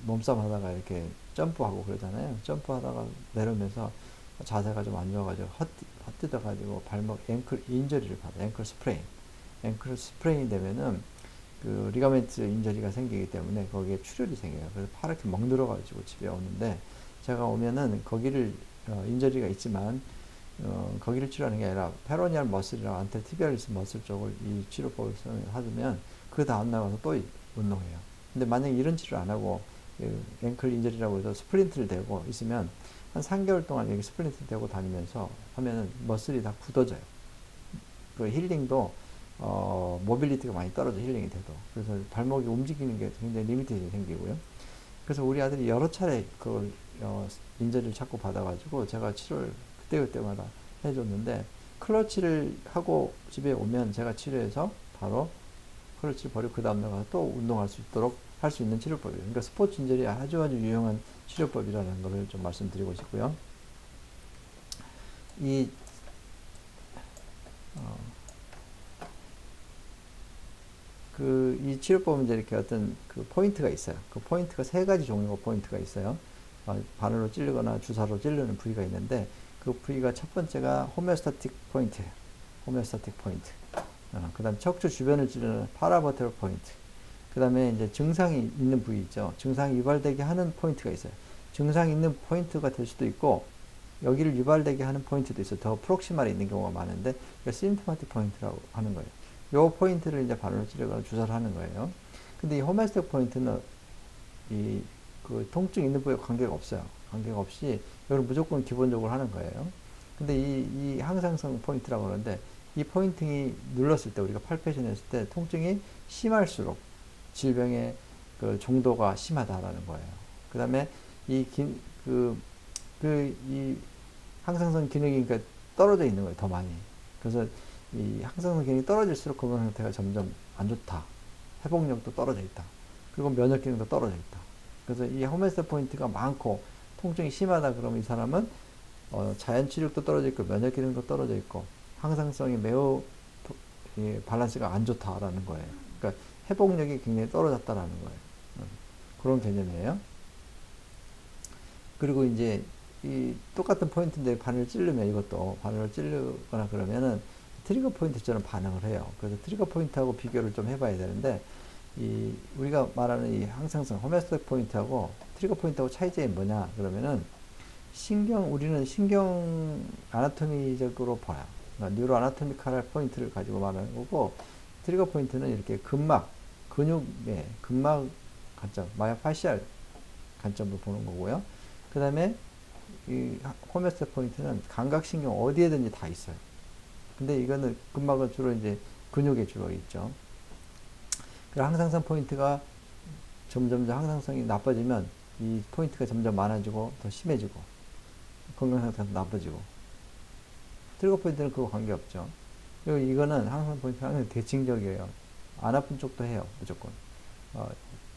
몸싸움 하다가 이렇게 점프하고 그러잖아요. 점프하다가 내려오면서 자세가 좀 안 좋아가지고 헛디뎌가지고 발목 앵클 인저리를 받아. 앵클 스프레인. 앵클 스프레인이 되면은 그 리가멘트 인저리가 생기기 때문에 거기에 출혈이 생겨요. 그래서 파랗게 멍들어가지고 집에 오는데, 제가 오면은 거기를 인저리가 있지만 거기를 치료하는 게 아니라 페로니얼 머슬이랑 안테티비얼리스 머슬 쪽을 이 치료법을 하면 그 다음 날 와서 또 운동해요. 근데 만약에 이런 치료를 안 하고 앵클 인저리라고 해서 스플린트를 대고 있으면 한 3개월 동안 여기 스플린트 대고 다니면서 하면은 머슬이 다 굳어져요. 그 힐링도 모빌리티가 많이 떨어져, 힐링이 돼도. 그래서 발목이 움직이는 게 굉장히 리미티드 생기고요. 그래서 우리 아들이 여러 차례 그걸 인저리를 자꾸 받아가지고 제가 치료를 그때그때마다 해줬는데, 클러치를 하고 집에 오면 제가 치료해서 바로 클러치를 버리고 그 다음날 가서 또 운동할 수 있도록 할 수 있는 치료법이에요. 그러니까 스포츠 인저리에 아주 유용한 치료법이라는 것을 좀 말씀드리고 싶고요. 이 치료법은 이제 이렇게 어떤 그 포인트가 있어요. 그 포인트가 3가지 종류의 포인트가 있어요. 바늘로 찌르거나 주사로 찌르는 부위가 있는데, 그 부위가 첫 번째가 호메오스타틱 포인트예요. 호메오스타틱 포인트. 그 다음 척추 주변을 찌르는 파라버테럴 포인트. 그 다음에 이제 증상이 있는 부위 있죠. 증상이 유발되게 하는 포인트가 있어요. 증상이 있는 포인트가 될 수도 있고, 여기를 유발되게 하는 포인트도 있어요. 더 프록시말에 있는 경우가 많은데, 심토마틱 포인트라고 하는 거예요. 요 포인트를 이제 바늘로 찌르거나 주사를 하는 거예요. 근데 이 호메오스타틱 포인트는 그 통증 있는 부위에 관계가 없어요. 관계가 없이 이걸 무조건 기본적으로 하는 거예요. 근데 이 항상성 포인트라고 하는데, 이 포인팅이 눌렀을 때, 우리가 팔페이션 했을 때 통증이 심할수록 질병의 그 정도가 심하다라는 거예요. 그 다음에 이 항상성 기능이 그러니까 떨어져 있는 거예요. 더 많이. 그래서 이 항상성 기능이 떨어질수록 건강 상태가 점점 안 좋다. 회복력도 떨어져 있다. 그리고 면역 기능도 떨어져 있다. 그래서 이 호메오스타틱 포인트가 많고 통증이 심하다 그러면 이 사람은 자연 치력도 떨어져 있고 면역 기능도 떨어져 있고 항상성이 매우 밸런스가 안 좋다라는 거예요. 그러니까 회복력이 굉장히 떨어졌다라는 거예요. 그런 개념이에요. 그리고 이제 이 똑같은 포인트인데 바늘을 찌르면, 이것도 바늘을 찌르거나 그러면은 트리거 포인트처럼 반응을 해요. 그래서 트리거 포인트하고 비교를 좀 해봐야 되는데, 우리가 말하는 이 항상성 호메오스타틱 포인트하고 트리거 포인트하고 차이점이 뭐냐 그러면은, 우리는 신경 아나토미적으로 봐요. 그러니까 뉴로 아나토미칼 포인트를 가지고 말하는 거고, 트리거 포인트는 이렇게 근육의 근막 관점, 마이오파시알 관점으로 보는 거고요. 그 다음에 이 호메오스타틱 포인트는 감각신경 어디에든지 다 있어요. 근데 이거는 근막은 주로 이제 근육에 주로 있죠. 그리고 항상성 포인트가 점점 항상성이 나빠지면 이 포인트가 점점 많아지고 더 심해지고 건강 상태가 나빠지고, 트리거 포인트는 그거 관계없죠. 그리고 이거는 항상 포인트는 항상 대칭적이에요. 안 아픈 쪽도 해요, 무조건.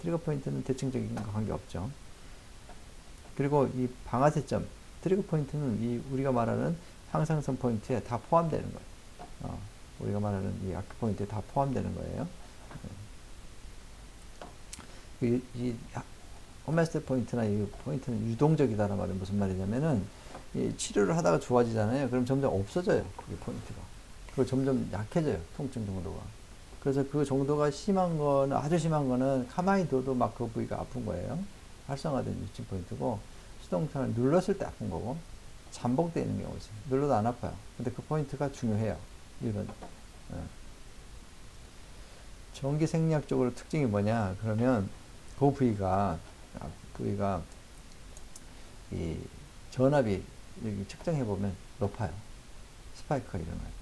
트리거 포인트는 대칭적인 거 관계없죠. 그리고 이 방아쇠점, 트리거 포인트는 우리가 말하는 항상성 포인트에 다 포함되는 거예요. 우리가 말하는 이 아크 포인트에 다 포함되는 거예요. 이 호메오스타틱 포인트나 이 포인트는 유동적이다라는 말은 무슨 말이냐면은, 이 치료를 하다가 좋아지잖아요. 그럼 점점 없어져요, 그게 포인트가. 그리고 점점 약해져요, 통증 정도가. 그래서 그 정도가 심한 거는, 아주 심한 거는 가만히 둬도 막 그 부위가 아픈 거예요. 활성화된 유치 포인트고, 수동탄을 눌렀을 때 아픈 거고, 잠복되어 있는 경우가 있어요. 눌러도 안 아파요. 근데 그 포인트가 중요해요. 이런. 전기 생리학적으로 특징이 뭐냐 그러면, 그 부위가 이 전압이 여기 측정해 보면 높아요. 스파이크가 일어나요.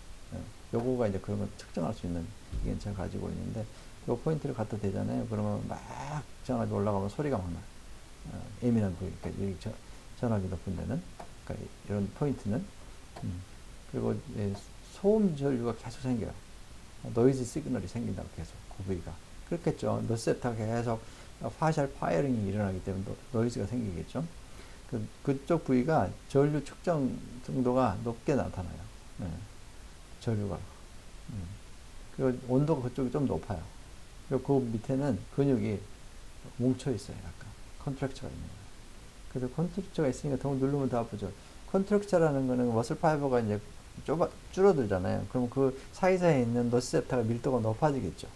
요거가 이제 그런 걸 측정할 수 있는 기계를 가지고 있는데, 요 포인트를 갖다 대잖아요. 그러면 막 전압이 올라가면 소리가 막 나요. 예민한 부위, 그러니까 여기 전압이 높은 데는, 그러니까 이런 포인트는. 그리고 소음 전류가 계속 생겨요. 노이즈 시그널이 생긴다고 계속, 그 부위가. 그렇겠죠. 너스레프트가 계속 파셜 파이어링이 일어나기 때문에 노이즈가 생기겠죠. 그쪽 부위가 전류 측정 정도가 높게 나타나요. 전류가. 그리고 온도가 그쪽이 좀 높아요. 그리고 그 밑에는 근육이 뭉쳐 있어요. 약간 컨트랙처가 있는 거예요. 그래서 컨트랙처가 있으니까 더 누르면 더 아프죠. 컨트럭처라는 거는 머슬 파이버가 이제 줄어들잖아요. 그럼 그 사이사이에 있는 노시셉터가 밀도가 높아지겠죠.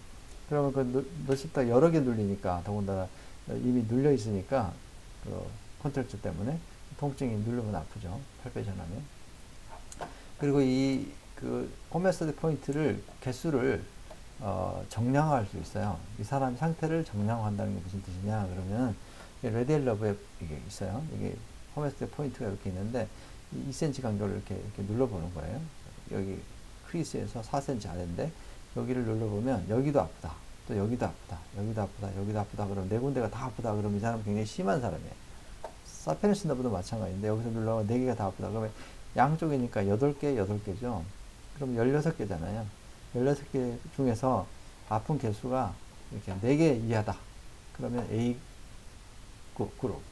그러면 그 노시셉터가 여러 개 눌리니까, 더군다나 이미 눌려 있으니까, 그 컨트럭처 때문에 통증이 누르면 아프죠. 팔베이션하면. 그리고 이 그 호메오스타틱 포인트를 개수를 정량화할 수 있어요. 이 사람 상태를 정량화한다는 게 무슨 뜻이냐 그러면 레디엘 러브에 이게 있어요. 이게 호메오스타틱 포인트가 이렇게 있는데 2cm 간격을 이렇게 눌러보는 거예요. 여기 크리스에서 4cm 아래인데 여기를 눌러보면 여기도 아프다. 또 여기도 아프다. 여기도 아프다. 여기도 아프다. 그러면 네 군데가 다 아프다. 그러면 이 사람은 굉장히 심한 사람이에요. 사페누스 너브도 마찬가지인데 여기서 눌러보면 네 개가 다 아프다. 그러면 양쪽이니까 8개, 8개죠. 그럼 16개잖아요. 16개 중에서 아픈 개수가 이렇게 4개 이하다. 그러면 A 그룹.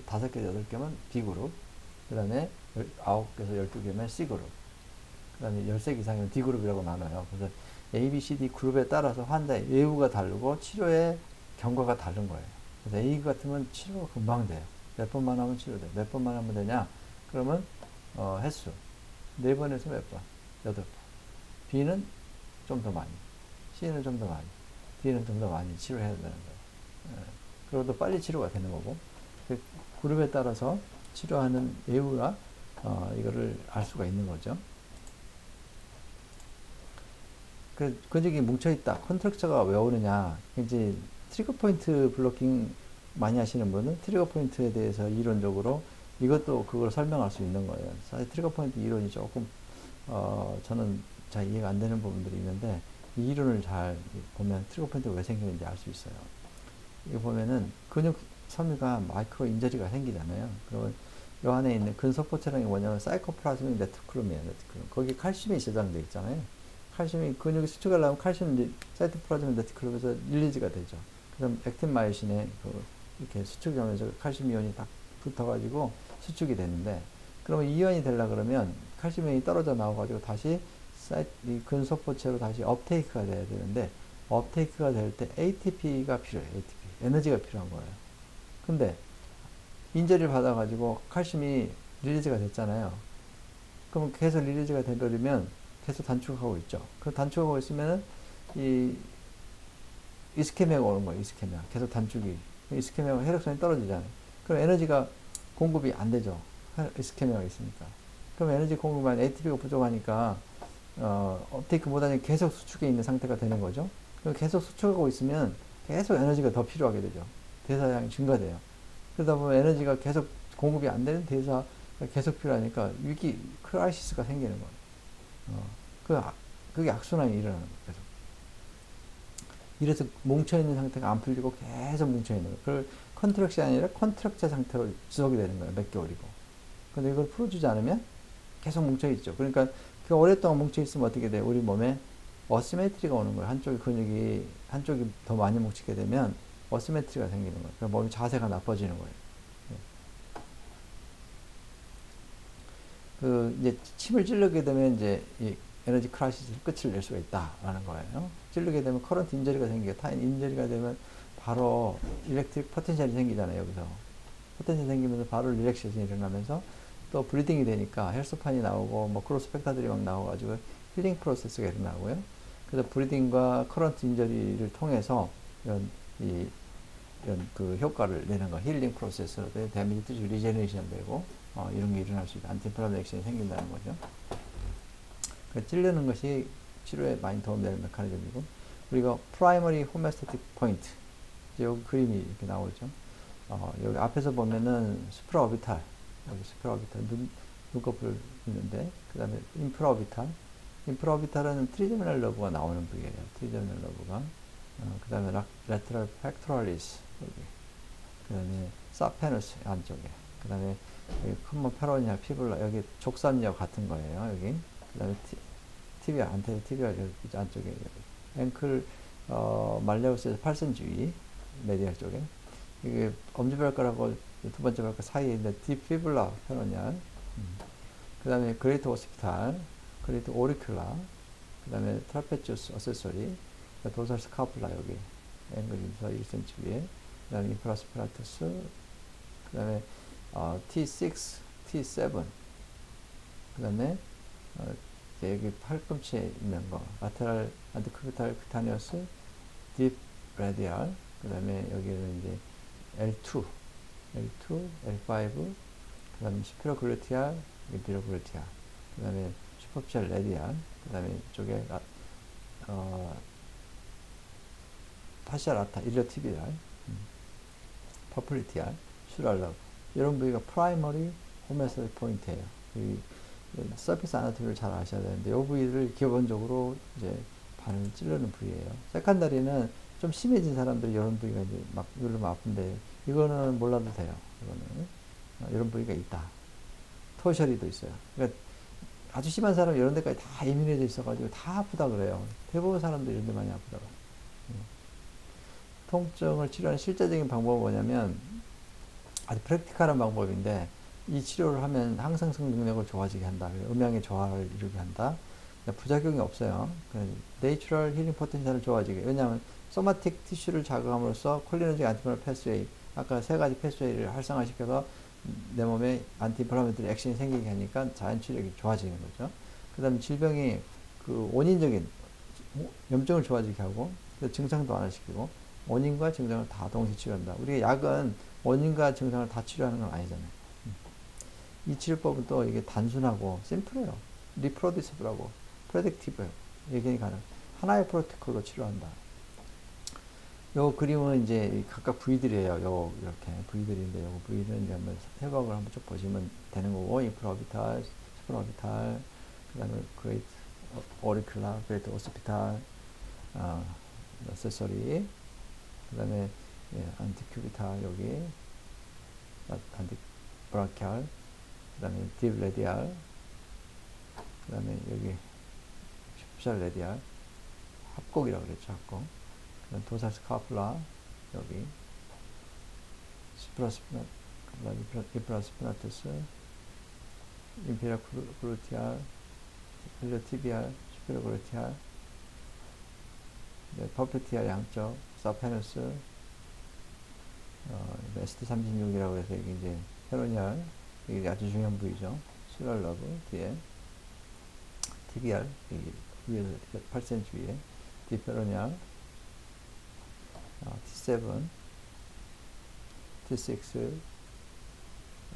5개, 8개면 B 그룹. 그 다음에 9개에서 12개면 C 그룹. 그 다음에 13개 이상이면 D 그룹이라고 나눠요. 그래서 A, B, C, D 그룹에 따라서 환자의 외우가 다르고 치료의 경과가 다른 거예요. 그래서 A 같으면 치료가 금방 돼요. 몇 번만 하면 치료돼. 몇 번만 하면 되냐? 그러면 횟수 4번에서 몇 번? 8번. B는 좀 더 많이, C는 좀 더 많이, D는 좀 더 많이 치료해야 되는 거예요. 그리고 또 빨리 치료가 되는 거고, 그 그룹에 따라서 치료하는 예후가 이거를 알 수가 있는 거죠. 그 근육이 뭉쳐있다. 컨트럭처가 왜 오느냐? 이제 트리거 포인트 블로킹 많이 하시는 분은 트리거 포인트에 대해서 이론적으로 이것도 그걸 설명할 수 있는 거예요. 사실 트리거 포인트 이론이 조금 저는 잘 이해가 안 되는 부분들이 있는데 이 이론을 잘 보면 트리거 포인트가 왜 생기는지 알 수 있어요. 이거 보면은 근육 섬유가 마이크로 인저리가 생기잖아요. 그러면 이 안에 있는 근소포체랑이 뭐냐면 사이코플라즈믹 레티큘럼이에요. 레티큘럼. 거기 칼슘이 저장되어 있잖아요. 칼슘이 근육이 수축하려면 칼슘 사이토플라즈믹 레티큘럼에서 릴리즈가 되죠. 그럼 액틴 마요신에 이렇게 수축하면서 칼슘 이온이 딱 붙어가지고 수축이 되는데, 그러면 이온이 되려 그러면 칼슘 이온이 떨어져 나와가지고 다시 이 근소포체로 다시 업테이크가 돼야 되는데, 업테이크가 될 때 ATP가 필요해요. ATP. 에너지가 필요한 거예요. 근데 인저리를 받아가지고 칼슘이 릴리즈가 됐잖아요. 그럼 계속 릴리즈가 되버리면 계속 단축하고 있죠. 그 단축하고 있으면은 이스케미아가 오는 거예요. 이스케미아. 계속 단축이. 이스케미아가 혈액순이 떨어지잖아요. 그럼 에너지가 공급이 안 되죠. 이스케미아가 있으니까. 그럼 에너지 공급만 ATP가 부족하니까 업테이크 못하니 계속 수축해 있는 상태가 되는 거죠. 그럼 계속 수축하고 있으면 계속 에너지가 더 필요하게 되죠. 대사량이 증가돼요. 그러다 보면 에너지가 계속 공급이 안 되는 대사가 계속 필요하니까 위기, 크라이시스가 생기는 거예요. 그게 악순환이 일어나는 거예요. 계속. 이래서 뭉쳐있는 상태가 안 풀리고 계속 뭉쳐있는 거예요. 그걸 컨트럭션이 아니라 컨트럭처 상태로 지속이 되는 거예요. 몇 개월이고. 근데 이걸 풀어주지 않으면 계속 뭉쳐있죠. 그러니까 그 오랫동안 뭉쳐있으면 어떻게 돼요? 우리 몸에 어시메트리가 오는 거예요. 한쪽이 더 많이 뭉치게 되면 어시메트리가 생기는 거예요. 그러니까 몸의 자세가 나빠지는 거예요. 이제 침을 찌르게 되면 이제 이 에너지 크라이시스를 끝을 낼 수가 있다라는 거예요. 찌르게 되면 커런트 인저리가 생기고, 타인 인저리가 되면 바로 일렉트릭 포텐셜이 생기잖아요. 여기서 포텐셜이 생기면서 바로 릴렉세이션이 일어나면서 또 브리딩이 되니까 헬스판이 나오고 뭐 크로스 팩터들이 막 나와가지고 힐링 프로세스가 일어나고요. 그래서 브리딩과 커런트 인저리를 통해서 이런 그 효과를 내는 거, 힐링 프로세스로 데미지 티슈 리제너레이션 되고 이런 게 일어날 수 있다. 안티인플라메이션 액션이 생긴다는 거죠. 찌르는 것이 치료에 많이 도움되는 메커니즘이고, 우리가 프라이머리 호메오스타틱 포인트, 여기 그림이 이렇게 나오죠. 여기 앞에서 보면은 수프라오비탈, 여기 수프라오비탈 눈꺼풀 있는데, 그 다음에 인프라오비탈은 트리제미널 러브가 나오는 부위예요. 트리제미널 러브가. 그 다음에 레트럴 팩토럴리스, 여기. 그 다음에 사페누스 안쪽에. 그 다음에 여기 컴먼 페로니아 피블라, 여기 족삼력 같은 거예요. 여기. 그 다음에 티비아, 안테리어 티비아 여기 안쪽에. 앵클 말레우스에서 8cm 위, 메디얼 쪽에. 이게 엄지발가락하고 두 번째 발가락 사이에 있는 디피블라 페로니아. 그 다음에 그레이트 오시피탈, 그레이트 오리큘라, 그 다음에 트라페치우스 어세서리, 도살 스카플라 여기 앵글에서 1cm 위에, 그 다음에 인프라스피라투스, 그 다음에 T6 T7. 그 다음에 여기 팔꿈치에 있는 거 라테랄 안티큐비탈 쿠타니어스 딥 라디알. 그 다음에 여기는 이제 L2, L5, 그 다음에 슈페로글루티알, 미디로글루티알, 그 다음에 슈퍼피셜 레디알, 그 다음에 이쪽에 파시알 아타, 일리오티비알, 퍼플리티알, 슈랄러. 이런 부위가 프라이머리 호메오스타틱 포인트예요. 이 서피스 아나토미를 잘 아셔야 되는데, 이 부위를 기본적으로 이제 반을 찌르는 부위예요. 세컨다리는 좀 심해진 사람들이 이런 부위가 이제 막 누르면 아픈데, 이거는 몰라도 돼요. 이거는 이런 부위가 있다. 토셔리도 있어요. 그러니까 아주 심한 사람은 이런 데까지 다 예민해져 있어가지고 다 아프다 그래요. 대부분 사람들이 이런 데 많이 아프다고. 통증을 치료하는 실제적인 방법은 뭐냐면, 아주 프랙티컬한 방법인데, 이 치료를 하면 항상성 능력을 좋아지게 한다. 음양의 조화를 이루게 한다. 부작용이 없어요. 내추럴 힐링 포텐셜을 좋아지게. 왜냐하면 소마틱 티슈를 자극함으로써 콜리너직 안티플라메토리 패스웨이, 아까 세 가지 패스웨이를 활성화시켜서 내 몸에 안티플라메토리 액션이 생기게 하니까 자연 치료력이 좋아지는 거죠. 그 다음에 질병이 그 원인적인 염증을 좋아지게 하고, 증상도 완화시키고, 원인과 증상을 다 동시에 치료한다. 우리가 약은 원인과 증상을 다 치료하는 건 아니잖아요. 이 치료법은 또 이게 단순하고 심플해요. 리프로듀시블하고 프레딕티브해요. 예견이 가능. 하나의 프로토콜로 치료한다. 요 그림은 이제 각각 부위들이에요. 요 이렇게 부위들인데, 요 부위는 이제 한번 해박을 한번 쭉 보시면 되는 거고, 인프라오비탈, 수프라오비탈, 그 다음에 그레이트 오리큘라, 그레이트 오시피탈, 어세서리, 그 다음에 안티큐비탈 여기, 안티브라키알, 그 다음에 딥 레디알, 그 다음에 여기 슈퍼셜 레디알, 합곡이라고 그랬죠, 합곡. 그 다음 도살 스카플라, 여기, 이프라스피나투스, 인피리얼 글루티알, 일리오티비알, 슈페리어 글루티알, 퍼플티알 양쪽, 사페누스, ST36이라고 해서 이게 이제 페로니알, 이게 아주 중요한 부위죠. 슈랄러브 뒤에, TBR, 여기 위에서 8cm 위에, 디페로니알, T7, T6,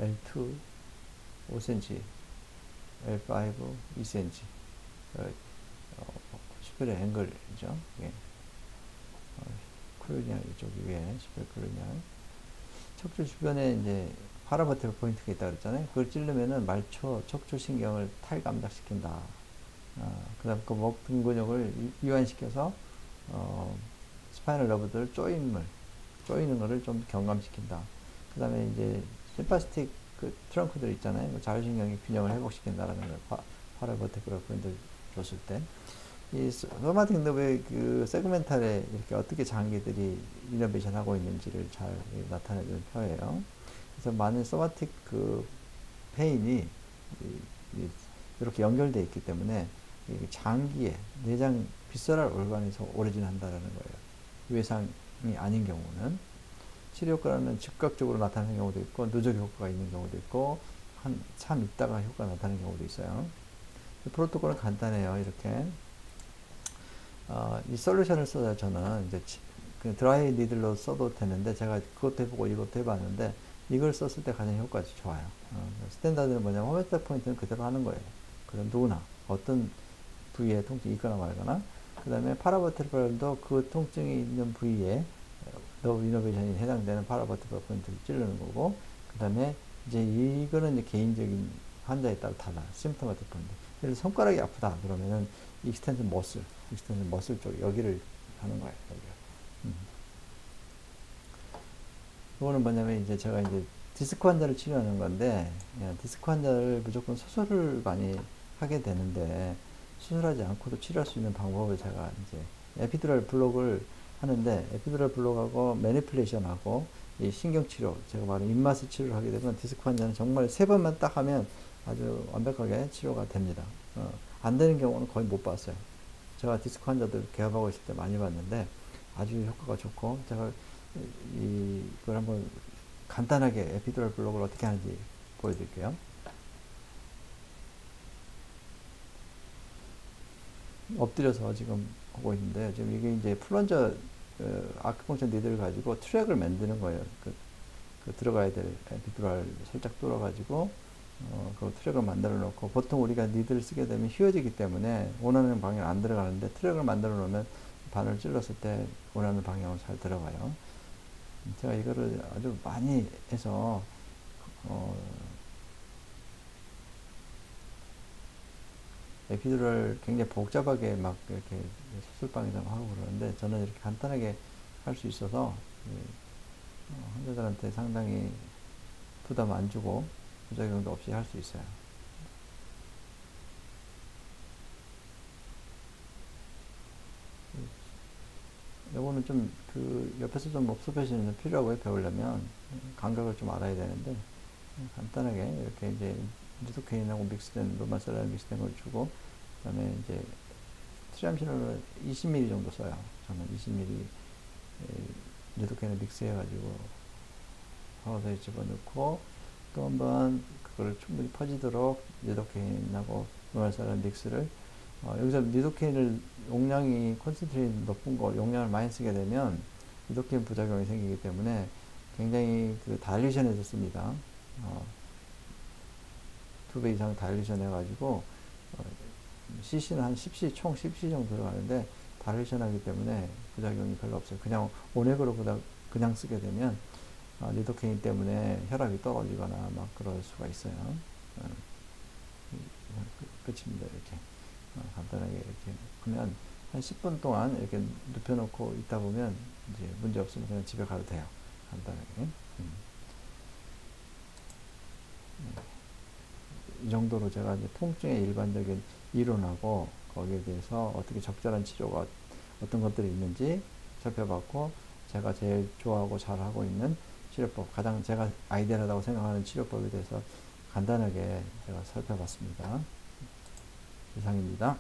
L2, 5cm, L5, 2cm, 슈페리어 앵글이죠. 예. 크루니알 이쪽 위에, 슈페리어 크루니알. 척추 주변에 이제 파라버테블 포인트가 있다 그랬잖아요. 그걸 찌르면은 말초 척추신경을 탈감작시킨다. 그 다음 그 목 등 근육을 이완시켜서 스파이널 러브들 조이는 거를 좀 경감시킨다. 그 다음에 이제 심파스틱 그 트렁크들 있잖아요. 자율신경의 균형을 회복시킨다라는 걸 파라버테블 포인트를 줬을 때, 이 소마틱 너브의 그 세그멘탈에 이렇게 어떻게 장기들이 이노베이션 하고 있는지를 잘 나타내주는 표예요. 그래서 많은 소마틱 그 페인이 이렇게 연결되어 있기 때문에 장기에 내장 비서럴 organ에서 오리진 한다라는 거예요. 외상이 아닌 경우는. 치료 효과는 즉각적으로 나타나는 경우도 있고, 누적 효과가 있는 경우도 있고, 참 있다가 효과가 나타나는 경우도 있어요. 프로토콜은 간단해요. 이렇게. 이 솔루션을 써서 저는 이제 그 드라이 니들로 써도 되는데, 제가 그것도 해보고 이것도 해봤는데, 이걸 썼을 때 가장 효과가 좋아요. 스탠다드는 뭐냐면, 호메오스타틱 포인트는 그대로 하는 거예요. 그럼 누구나, 어떤 부위에 통증이 있거나 말거나, 그 다음에 파라버테블도 그 통증이 있는 부위에 너브 이노베이션이 해당되는 파라버테블 포인트를 찌르는 거고, 그 다음에 이제 이거는 이제 개인적인 환자에 따라 달라. 심토마틱 포인트. 예를 들어 손가락이 아프다 그러면은 익스텐션 머슬 쪽 여기를 하는 거예요. 여기를. 이거는 뭐냐면 이제 제가 이제 디스크 환자를 치료하는 건데, 디스크 환자를 무조건 수술을 많이 하게 되는데, 수술하지 않고도 치료할 수 있는 방법을 제가 이제 에피드럴 블록을 하는데, 에피드럴 블록하고 매니플레이션하고 이 신경치료, 제가 말한 입마스 치료를 하게 되면 디스크 환자는 정말 3번만 딱 하면 아주 완벽하게 치료가 됩니다. 안 되는 경우는 거의 못 봤어요. 제가 디스크 환자들 개업하고 있을 때 많이 봤는데 아주 효과가 좋고, 제가 이걸 한번 간단하게 에피드럴 블록을 어떻게 하는지 보여드릴게요. 엎드려서 지금 하고 있는데, 지금 이게 이제 플런저 아큐펑션 니드를 가지고 트랙을 만드는 거예요. 그 들어가야 될 에피두랄 살짝 뚫어가지고 그 트랙을 만들어 놓고, 보통 우리가 니드를 쓰게 되면 휘어지기 때문에 원하는 방향 안 들어가는데, 트랙을 만들어 놓으면 바늘 찔렀을 때 원하는 방향으로 잘 들어가요. 제가 이거를 아주 많이 해서 에피두랄 굉장히 복잡하게 막 이렇게 수술방에서 하고 그러는데, 저는 이렇게 간단하게 할 수 있어서 환자들한테 상당히 부담 안 주고 부작용도 없이 할 수 있어요. 요거는 좀 그 옆에서 좀 옵서베이션이 필요하고요. 배우려면 감각을 좀 알아야 되는데, 간단하게 이렇게 이제 리도케인하고 믹스된 로마셀라 믹스된 걸 주고, 그다음에 이제 트리암신을 20ml 정도 써요. 저는 20ml 리도케인을 믹스해가지고 화우서에 집어넣고, 또 한번 그걸 충분히 퍼지도록 리도케인하고 로마셀라 믹스를 여기서 리도케인을 용량이 컨센트레이트 높은 거 용량을 많이 쓰게 되면 리도케인 부작용이 생기기 때문에 굉장히 그 다일리션해서 씁니다. 2배 이상 다일리션 해가지고 cc는 한 10c 총 10c 정도 들어가는데, 다일리션 하기 때문에 부작용이 별로 없어요. 그냥 온액으로 그냥 쓰게 되면 리도케인 때문에 혈압이 떨어지거나 막 그럴 수가 있어요. 끝입니다. 이렇게 간단하게 이렇게 하면 한 10분 동안 이렇게 눕혀놓고 있다 보면 이제 문제 없으면 그냥 집에 가도 돼요. 간단하게. 이 정도로 제가 이제 통증의 일반적인 이론하고 거기에 대해서 어떻게 적절한 치료가 어떤 것들이 있는지 살펴봤고, 제가 제일 좋아하고 잘하고 있는 치료법, 가장 제가 아이디어하다고 생각하는 치료법에 대해서 간단하게 제가 살펴봤습니다. 이상입니다.